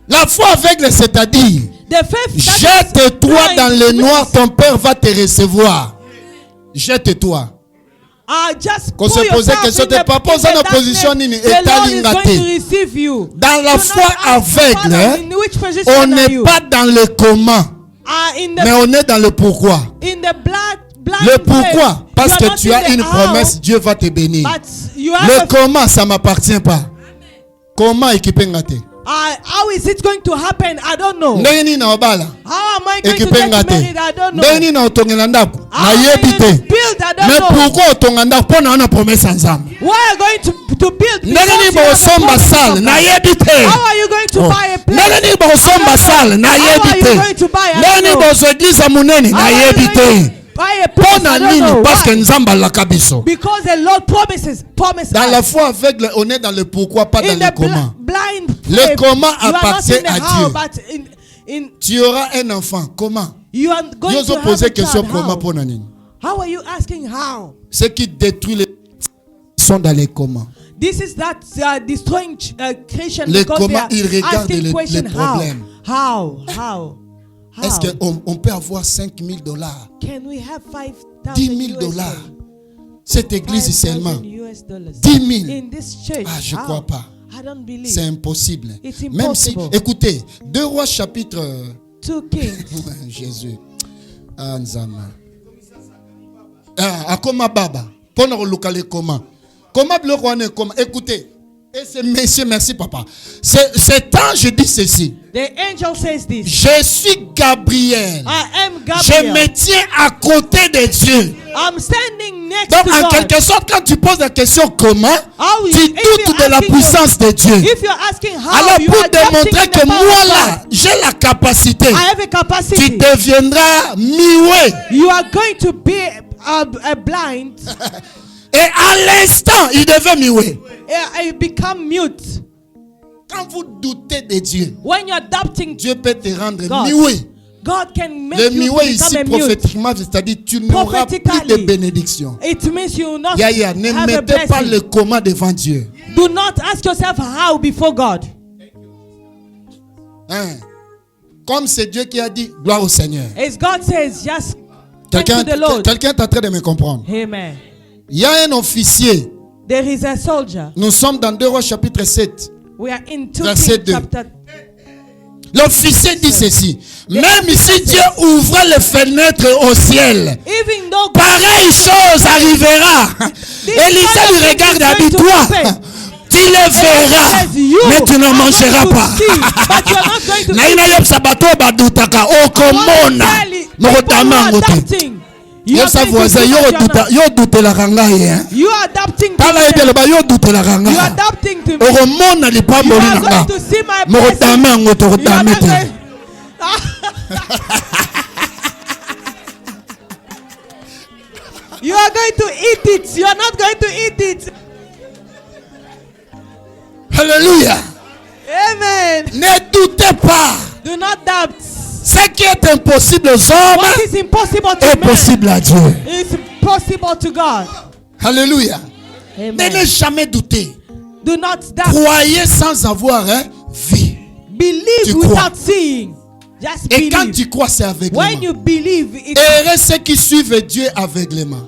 [SPEAKER 2] La foi aveugle, c'est-à-dire jette-toi dans le noir, ton père va te recevoir. Jette-toi. Qu'on se posait question de pas poser une position ni état lingaté. Dans la foi aveugle, on n'est pas dans le comment. Mais on est dans le pourquoi. Le pourquoi, parce que tu as une promesse, Dieu va te bénir. Le comment, ça ne m'appartient pas. Comment équiper ngate?
[SPEAKER 3] How is it going to happen? I don't know. How am I going to get married? I don't know. How am I going to build? I don't know.
[SPEAKER 2] Mais pourquoi promesse ensemble?
[SPEAKER 3] Why are you going to build?
[SPEAKER 2] How are you going
[SPEAKER 3] to buy a place?
[SPEAKER 2] How are you going to buy a place?
[SPEAKER 3] Because the Lord promises.
[SPEAKER 2] Dans la foi aveugle, on est dans le pourquoi, pas dans le comment. Le comment appartient à Dieu. Tu auras un enfant. Comment?
[SPEAKER 3] You are going to have a child. How are you asking how?
[SPEAKER 2] Ce qui détruit les sont dans les comment.
[SPEAKER 3] This is that destroying creation.
[SPEAKER 2] Les comment, ils regardent les problèmes.
[SPEAKER 3] How?
[SPEAKER 2] Est-ce qu'on peut avoir $5,000?
[SPEAKER 3] Can we have
[SPEAKER 2] $10,000? Cette église seulement. 10 000.
[SPEAKER 3] In this church.
[SPEAKER 2] Je ne crois pas.
[SPEAKER 3] I don't believe.
[SPEAKER 2] C'est impossible.
[SPEAKER 3] It's impossible.
[SPEAKER 2] Même si, écoutez, 2 Rois chapitre
[SPEAKER 3] 2 Kings.
[SPEAKER 2] Jésus. Akoma baba. Pona lokale comment? Comment le roi ne comment? Écoutez. Et ce monsieur, merci papa. Cet ange dit ceci.
[SPEAKER 3] The angel says this.
[SPEAKER 2] Je suis Gabriel.
[SPEAKER 3] I am Gabriel.
[SPEAKER 2] Je me tiens à côté de Dieu.
[SPEAKER 3] I'm standing next
[SPEAKER 2] donc,
[SPEAKER 3] to
[SPEAKER 2] en
[SPEAKER 3] God.
[SPEAKER 2] quelque sorte, quand tu poses la question comment, tu doutes de la puissance de Dieu.
[SPEAKER 3] If you're asking how,
[SPEAKER 2] alors, pour démontrer que moi là, j'ai la capacité,
[SPEAKER 3] I have a capacity.
[SPEAKER 2] Tu deviendras muet.
[SPEAKER 3] You are going to be a blind.
[SPEAKER 2] Et à l'instant, il devait muet.
[SPEAKER 3] You become mute.
[SPEAKER 2] Quand vous doutez de Dieu,
[SPEAKER 3] when you're doubting
[SPEAKER 2] Dieu peut te rendre muet.
[SPEAKER 3] God can make
[SPEAKER 2] le
[SPEAKER 3] you
[SPEAKER 2] muet
[SPEAKER 3] become
[SPEAKER 2] ici
[SPEAKER 3] a mute.
[SPEAKER 2] prophétiquement, c'est-à-dire tu n'auras plus de bénédiction.
[SPEAKER 3] It means you will not
[SPEAKER 2] ne mettez pas le comment devant Dieu.
[SPEAKER 3] Do not ask yourself how before God.
[SPEAKER 2] Comme c'est Dieu qui a dit gloire au Seigneur.
[SPEAKER 3] As God says, just thank to the Lord.
[SPEAKER 2] Quelqu'un est en train de me comprendre.
[SPEAKER 3] Amen.
[SPEAKER 2] Il y a un officier.
[SPEAKER 3] There is a soldier.
[SPEAKER 2] Nous sommes dans 2 Rois chapitre 7.
[SPEAKER 3] We are in 2
[SPEAKER 2] verset
[SPEAKER 3] Kings
[SPEAKER 2] 2. L'officier dit ceci. Même si Dieu ouvre les fenêtres au ciel, pareille chose arrivera. Élisée lui regarde et dit, toi, tu le verras, mais tu ne mangeras pas.
[SPEAKER 3] You are adopting to me. You are going to see my blessing. You are going to eat it. You are not going to eat it.
[SPEAKER 2] Hallelujah.
[SPEAKER 3] Amen.
[SPEAKER 2] Ne doutez pas.
[SPEAKER 3] Do not doubt.
[SPEAKER 2] Ce qui est impossible aux hommes est possible à Dieu.
[SPEAKER 3] It's possible to God.
[SPEAKER 2] Hallelujah. Amen. Ne jamais douter.
[SPEAKER 3] Do not doubt.
[SPEAKER 2] Croyez sans avoir vu.
[SPEAKER 3] Believe without seeing. Just
[SPEAKER 2] et
[SPEAKER 3] believe.
[SPEAKER 2] Quand tu crois, c'est aveuglement.
[SPEAKER 3] When you believe,
[SPEAKER 2] heureux ceux qui suivent Dieu aveuglement.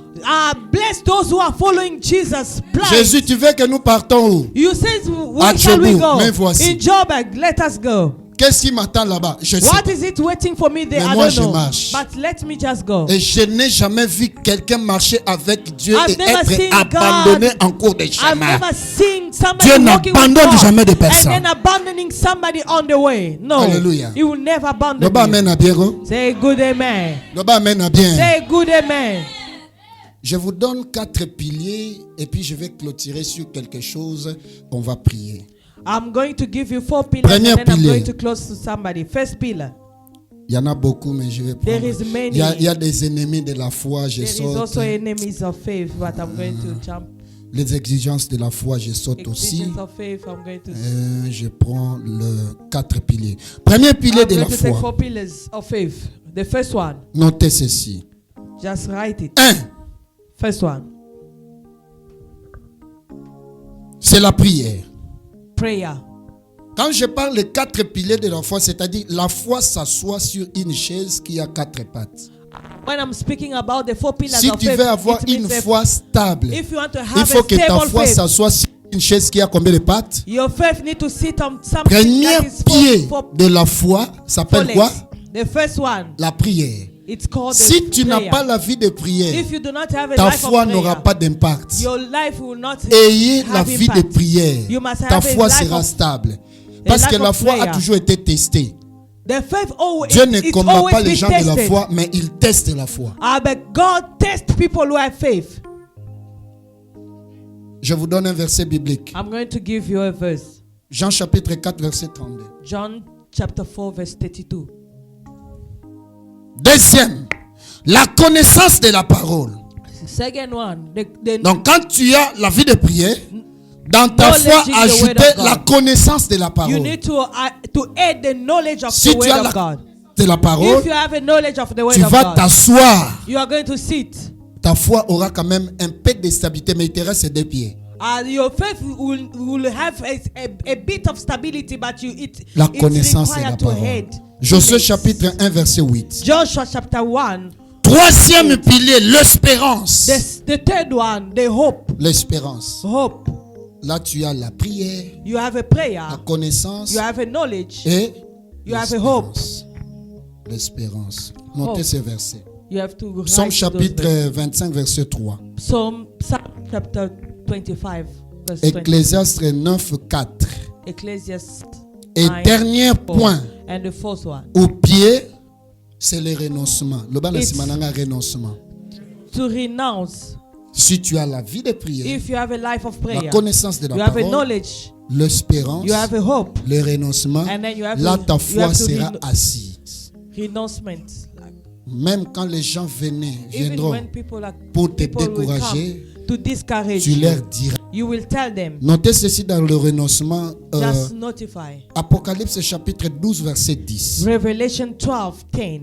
[SPEAKER 3] Bless those who are following Jesus blind.
[SPEAKER 2] Jésus, tu veux que nous partons où?
[SPEAKER 3] You say, where shall we go?
[SPEAKER 2] Mais voici.
[SPEAKER 3] In Joburg, let us go.
[SPEAKER 2] Qu'est-ce qui m'attend là-bas? Je sais.
[SPEAKER 3] What is it waiting for me there?
[SPEAKER 2] Mais
[SPEAKER 3] I
[SPEAKER 2] moi,
[SPEAKER 3] don't know.
[SPEAKER 2] je marche.
[SPEAKER 3] But let me just go.
[SPEAKER 2] Et je n'ai jamais vu quelqu'un marcher avec Dieu et être abandonné en cours de chemin.
[SPEAKER 3] I've never seen somebody
[SPEAKER 2] Dieu n'abandonne jamais des personnes.
[SPEAKER 3] And then abandoning somebody on the way. No.
[SPEAKER 2] Hallelujah.
[SPEAKER 3] He will never abandon
[SPEAKER 2] you.
[SPEAKER 3] Say good amen.
[SPEAKER 2] Say
[SPEAKER 3] Say good amen.
[SPEAKER 2] Je vous donne 4 piliers et puis je vais clôturer sur quelque chose qu'on va prier.
[SPEAKER 3] I'm going to give you 4 pillars and then I'm going to close to somebody. First pillar.
[SPEAKER 2] Il y en a beaucoup, mais je vais prendre.
[SPEAKER 3] There is many.
[SPEAKER 2] Il y a des ennemis de la foi, je saute.
[SPEAKER 3] There is also enemies of faith, but I'm going to jump.
[SPEAKER 2] Les exigences de la foi, je saute aussi.
[SPEAKER 3] Of faith, I'm going to
[SPEAKER 2] je prends le 4 piliers. Premier pilier de la foi.
[SPEAKER 3] 4 pillars of faith. The first one.
[SPEAKER 2] Notez ceci.
[SPEAKER 3] Just write it.
[SPEAKER 2] 1.
[SPEAKER 3] First one.
[SPEAKER 2] C'est la prière.
[SPEAKER 3] Prayer.
[SPEAKER 2] Quand je parle des 4 piliers de la foi, c'est-à-dire la foi s'assoit sur une chaise qui a 4 pattes.
[SPEAKER 3] When I'm speaking about the 4 pillars
[SPEAKER 2] si
[SPEAKER 3] of
[SPEAKER 2] tu
[SPEAKER 3] faith,
[SPEAKER 2] veux avoir une foi stable,
[SPEAKER 3] if you want to have
[SPEAKER 2] il faut que ta foi s'assoie sur une chaise qui a combien de pattes?
[SPEAKER 3] Your faith need to sit on something.
[SPEAKER 2] Premier pied de la foi s'appelle quoi?
[SPEAKER 3] The first one.
[SPEAKER 2] La prière.
[SPEAKER 3] It's called
[SPEAKER 2] si tu n'as pas la vie de prière, ta foi n'aura pas d'impact. Ayez la vie de prière, ta foi sera stable. Parce que la foi a toujours été testée. Dieu ne combat pas les gens de la foi, mais il teste la foi.
[SPEAKER 3] But God tests people who have faith.
[SPEAKER 2] Je vous donne un verset biblique.
[SPEAKER 3] I'm going to give you a verse.
[SPEAKER 2] Jean chapitre 4 verset 32.
[SPEAKER 3] John chapter 4 verse 32.
[SPEAKER 2] Deuxième, la connaissance de la parole.
[SPEAKER 3] Second one,
[SPEAKER 2] donc quand tu as la vie de prière, dans ta foi, ajouter la connaissance de la parole.
[SPEAKER 3] You need to add the knowledge of
[SPEAKER 2] si
[SPEAKER 3] the word of God.
[SPEAKER 2] De la parole,
[SPEAKER 3] if you have a knowledge of the word
[SPEAKER 2] tu vas t'asseoir.
[SPEAKER 3] You are going to sit.
[SPEAKER 2] Ta foi aura quand même un peu de stabilité, mais il te reste 2 pieds.
[SPEAKER 3] Your faith will have a bit of stability, but
[SPEAKER 2] la connaissance de la parole. Josué chapitre 1 verset 8.
[SPEAKER 3] Joshua chapter 1.
[SPEAKER 2] Troisième pilier, l'espérance.
[SPEAKER 3] The third one, the hope.
[SPEAKER 2] L'espérance.
[SPEAKER 3] Hope.
[SPEAKER 2] Là tu as la prière.
[SPEAKER 3] You have a prayer.
[SPEAKER 2] La connaissance.
[SPEAKER 3] You have a knowledge.
[SPEAKER 2] Et
[SPEAKER 3] you have a hope.
[SPEAKER 2] L'espérance. Notez ces versets.
[SPEAKER 3] You have to write
[SPEAKER 2] Psaume chapitre 25 verset 3.
[SPEAKER 3] Psalm chapter 25 verse 3.
[SPEAKER 2] Ecclésiaste 9 4.
[SPEAKER 3] Ecclésiaste.
[SPEAKER 2] Et dernier point.
[SPEAKER 3] And the fourth one.
[SPEAKER 2] Au pied, c'est le renoncement. Le renoncement.
[SPEAKER 3] To renounce.
[SPEAKER 2] Si tu as la vie de prière,
[SPEAKER 3] if you have a life of prayer,
[SPEAKER 2] la connaissance de la
[SPEAKER 3] you
[SPEAKER 2] parole,
[SPEAKER 3] have a knowledge,
[SPEAKER 2] l'espérance,
[SPEAKER 3] you have a hope,
[SPEAKER 2] le renoncement, là ta foi sera assise.
[SPEAKER 3] Renoncement.
[SPEAKER 2] Même quand les gens viendront pour te décourager, tu leur diras.
[SPEAKER 3] You will tell them.
[SPEAKER 2] Notez ceci dans le renoncement.
[SPEAKER 3] Just notify.
[SPEAKER 2] Apocalypse chapitre 12 verset 10.
[SPEAKER 3] Revelation 12:10.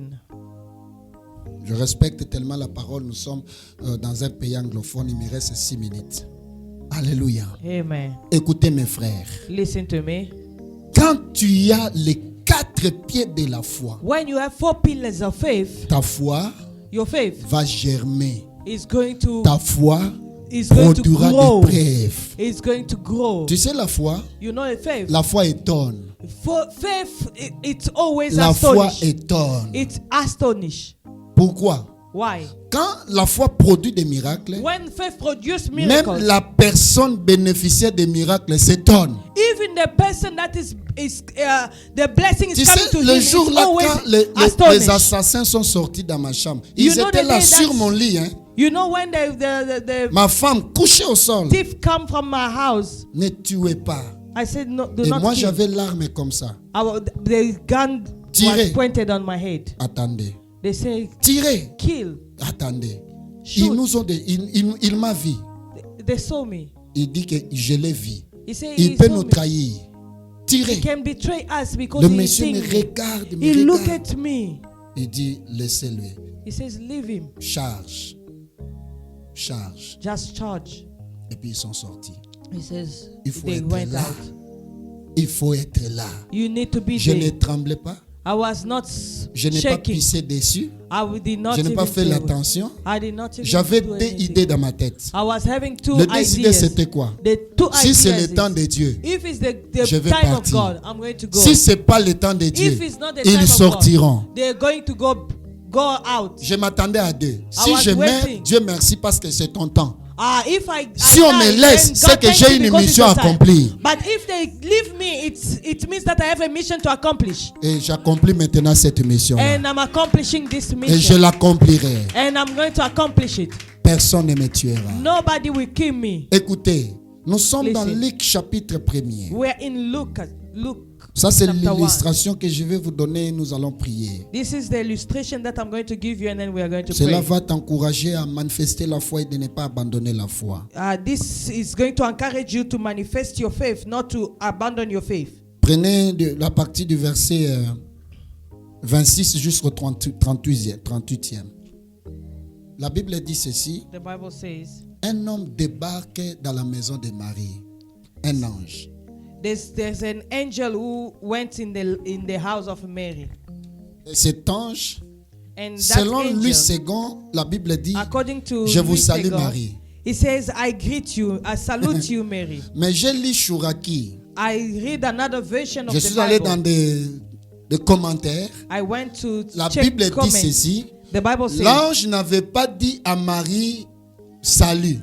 [SPEAKER 2] Je respecte tellement la parole. Nous sommes dans un pays anglophone. Il me reste 6 minutes. Alléluia.
[SPEAKER 3] Amen.
[SPEAKER 2] Écoutez mes frères.
[SPEAKER 3] Listen to me.
[SPEAKER 2] Quand tu as les 4 pieds de la foi,
[SPEAKER 3] when you have 4 pillars of faith,
[SPEAKER 2] ta foi,
[SPEAKER 3] your faith,
[SPEAKER 2] va germer.
[SPEAKER 3] Is going to.
[SPEAKER 2] Ta foi
[SPEAKER 3] is going to grow. is going to grow.
[SPEAKER 2] Tu sais la foi?
[SPEAKER 3] You know the faith.
[SPEAKER 2] La foi étonne.
[SPEAKER 3] Faith, it's always
[SPEAKER 2] la
[SPEAKER 3] astonish.
[SPEAKER 2] foi étonne.
[SPEAKER 3] It's astonish.
[SPEAKER 2] Pourquoi?
[SPEAKER 3] Why?
[SPEAKER 2] Quand la foi produit des miracles,
[SPEAKER 3] when faith produces miracles,
[SPEAKER 2] même la personne bénéficiaire des miracles s'étonne.
[SPEAKER 3] Even the person that is the blessing is coming to him.
[SPEAKER 2] Le jour là, quand les assassins sont sortis dans ma chambre, ils étaient là sur mon lit. Hein.
[SPEAKER 3] You know when
[SPEAKER 2] ma femme couchée au sol.
[SPEAKER 3] Thief come from my house.
[SPEAKER 2] Ne tuez pas.
[SPEAKER 3] I said no, do
[SPEAKER 2] Et
[SPEAKER 3] not
[SPEAKER 2] moi
[SPEAKER 3] kill.
[SPEAKER 2] j'avais l'arme comme ça.
[SPEAKER 3] The gun was pointed on my head.
[SPEAKER 2] Attendez.
[SPEAKER 3] They say
[SPEAKER 2] tirez.
[SPEAKER 3] Kill.
[SPEAKER 2] Attendez.
[SPEAKER 3] Shoot.
[SPEAKER 2] Il m'a vu.
[SPEAKER 3] They saw me.
[SPEAKER 2] Il dit que je l'ai vu.
[SPEAKER 3] Il
[SPEAKER 2] peut nous trahir. Tirez.
[SPEAKER 3] He can betray us because
[SPEAKER 2] le monsieur me regarde.
[SPEAKER 3] He look at me.
[SPEAKER 2] Il dit laissez-le.
[SPEAKER 3] He says leave him.
[SPEAKER 2] Charge.
[SPEAKER 3] Just charge.
[SPEAKER 2] Et puis ils sont sortis.
[SPEAKER 3] He says
[SPEAKER 2] il faut
[SPEAKER 3] they
[SPEAKER 2] être
[SPEAKER 3] went
[SPEAKER 2] là.
[SPEAKER 3] out.
[SPEAKER 2] Il faut être là.
[SPEAKER 3] You need to be
[SPEAKER 2] je
[SPEAKER 3] there.
[SPEAKER 2] ne tremblais pas.
[SPEAKER 3] I was not
[SPEAKER 2] je n'ai pas pissé dessus. Je n'ai pas fait l'attention. J'avais deux idées dans ma tête. Les deux idées c'était quoi? Si c'est le temps de Dieu, je vais partir. Si ce n'est pas le temps de Dieu, ils sortiront. Je m'attendais à deux. Si je meurs, Dieu merci parce que c'est ton temps. Si on me laisse, c'est que j'ai une mission à accomplir.
[SPEAKER 3] But if they leave me, it means that I have a mission to accomplish.
[SPEAKER 2] Et j'accomplis maintenant cette mission.
[SPEAKER 3] And I'm accomplishing this mission.
[SPEAKER 2] Et je l'accomplirai.
[SPEAKER 3] And I'm going to accomplish it.
[SPEAKER 2] Personne ne me tuera.
[SPEAKER 3] Nobody will kill me.
[SPEAKER 2] Écoutez, nous sommes dans Luc chapitre 1er.
[SPEAKER 3] We're in Luke.
[SPEAKER 2] Ça c'est l'illustration que je vais vous donner. Nous allons prier.
[SPEAKER 3] This is the illustration that I'm going to give you, and then we are going to
[SPEAKER 2] Cela
[SPEAKER 3] pray.
[SPEAKER 2] va t'encourager à manifester la foi et de ne pas abandonner la foi.
[SPEAKER 3] This is going to encourage you to manifest your faith, not to abandon your faith.
[SPEAKER 2] Prenez la partie du verset 26 jusqu'au 38e. La Bible dit ceci.
[SPEAKER 3] The Bible says,
[SPEAKER 2] un homme débarque dans la maison de Marie. Un ange.
[SPEAKER 3] There's an angel who went in the house of Mary.
[SPEAKER 2] Et cet ange, selon Louis II, la Bible dit, je vous salue Marie.
[SPEAKER 3] He says, I greet you, I salute you Mary.
[SPEAKER 2] Mais j'ai lu Chouraki.
[SPEAKER 3] I read another version of the Bible.
[SPEAKER 2] Je suis allé dans des commentaires.
[SPEAKER 3] I went to
[SPEAKER 2] la Bible dit ceci.
[SPEAKER 3] The Bible says,
[SPEAKER 2] l'ange n'avait pas dit à Marie salut.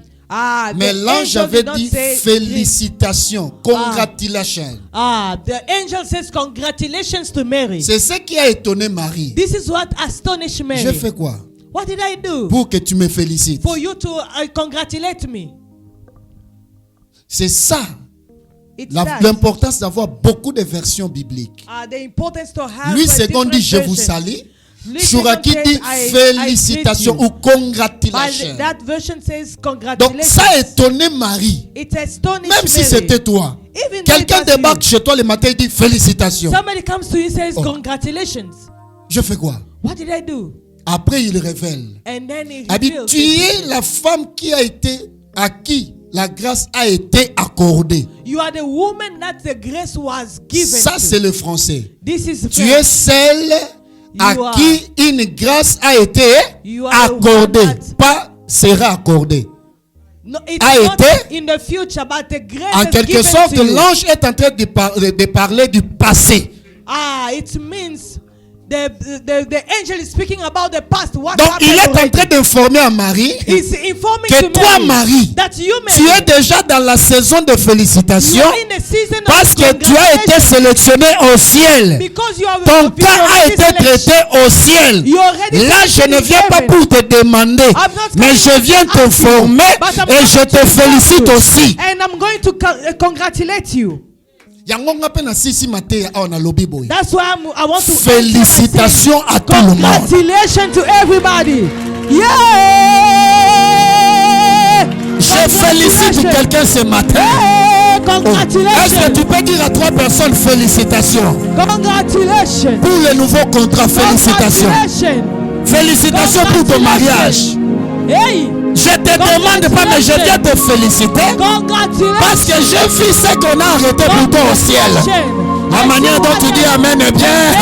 [SPEAKER 2] Mais l'ange avait dit félicitations, congratulations.
[SPEAKER 3] The angel says congratulations to Mary.
[SPEAKER 2] C'est ce qui a étonné Marie.
[SPEAKER 3] This is what astonished Mary.
[SPEAKER 2] J'ai fait quoi?
[SPEAKER 3] What did I do?
[SPEAKER 2] Pour que tu me félicites.
[SPEAKER 3] For you to congratulate me.
[SPEAKER 2] C'est ça. L'importance d'avoir beaucoup de versions bibliques. Lui, II dit je vous salue. Chouraki dit félicitations ou congratulations. Donc ça a étonné Marie. Même si c'était toi. Quelqu'un débarque chez toi le matin et dit félicitations.
[SPEAKER 3] Somebody comes to you and says congratulations.
[SPEAKER 2] Je fais quoi?
[SPEAKER 3] What did I do?
[SPEAKER 2] Après il révèle. Il dit tu es la femme qui a été à qui la grâce a été accordée.
[SPEAKER 3] You are the woman that the grace was given.
[SPEAKER 2] Ça c'est le français.
[SPEAKER 3] This is
[SPEAKER 2] tu es celle à qui une grâce a été accordée, pas sera accordée.
[SPEAKER 3] No,
[SPEAKER 2] a été
[SPEAKER 3] in the future, but the grace
[SPEAKER 2] en quelque sorte, l'ange est en train de parler du passé.
[SPEAKER 3] It means the angel is speaking about the past. What
[SPEAKER 2] donc il est en train d'informer à Marie que toi Marie, tu es déjà dans la saison de félicitations parce que tu as été sélectionné au ciel. Ton cas a été traité au ciel. Là je ne viens pas pour te demander, mais je viens te former et je te félicite aussi.
[SPEAKER 3] And I'm going to congratulate you.
[SPEAKER 2] That's
[SPEAKER 3] why I want to
[SPEAKER 2] félicitations à tout le monde.
[SPEAKER 3] Congratulations to everybody. Yeah!
[SPEAKER 2] Je félicite quelqu'un ce matin.
[SPEAKER 3] Hey, congratulations.
[SPEAKER 2] Est-ce que tu peux dire à 3 personnes félicitations?
[SPEAKER 3] Congratulations.
[SPEAKER 2] Pour le nouveau contrat, félicitations. Félicitations pour ton mariage.
[SPEAKER 3] Hey.
[SPEAKER 2] Je te demande pas, mais je viens te féliciter parce que j'ai vu ce qu'on a arrêté plutôt au ciel. La manière dont tu dis Amen est bien.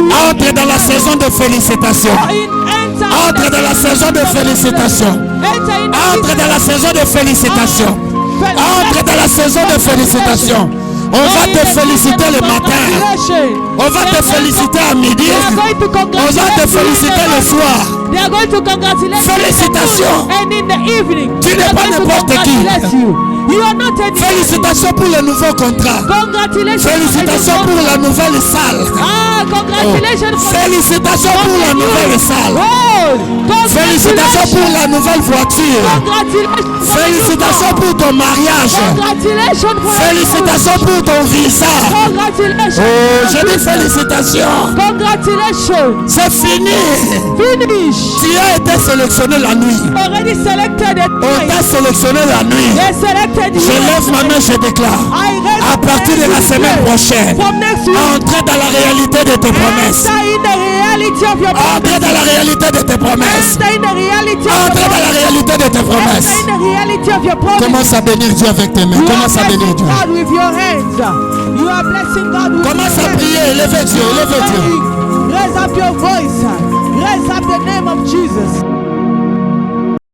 [SPEAKER 2] Entre dans la saison de félicitations. Entre dans la saison de félicitations. Entre dans la saison de félicitations. Entre dans la saison de félicitations. On va te féliciter le matin. On va te féliciter à midi. On va te féliciter le soir. Félicitations. Tu n'es pas n'importe qui. Félicitations pour le nouveau contrat. Félicitations pour la nouvelle salle. Félicitations pour la nouvelle salle. Félicitations pour la nouvelle voiture. Félicitations pour ton mariage. Félicitations pour ton visa. Je dis félicitations. C'est fini. Tu as été sélectionné la nuit. On t'a sélectionné la nuit. Je lève ma main, je déclare. À partir de la semaine prochaine, entrez dans la réalité de tes promesses. Entrez dans la réalité de tes promesses. Entrez dans la réalité de tes promesses. Commence à bénir Dieu avec tes mains. Commence à bénir Dieu. Commence à prier. Élevez Dieu. Élevez Dieu.
[SPEAKER 3] Raise up your voice.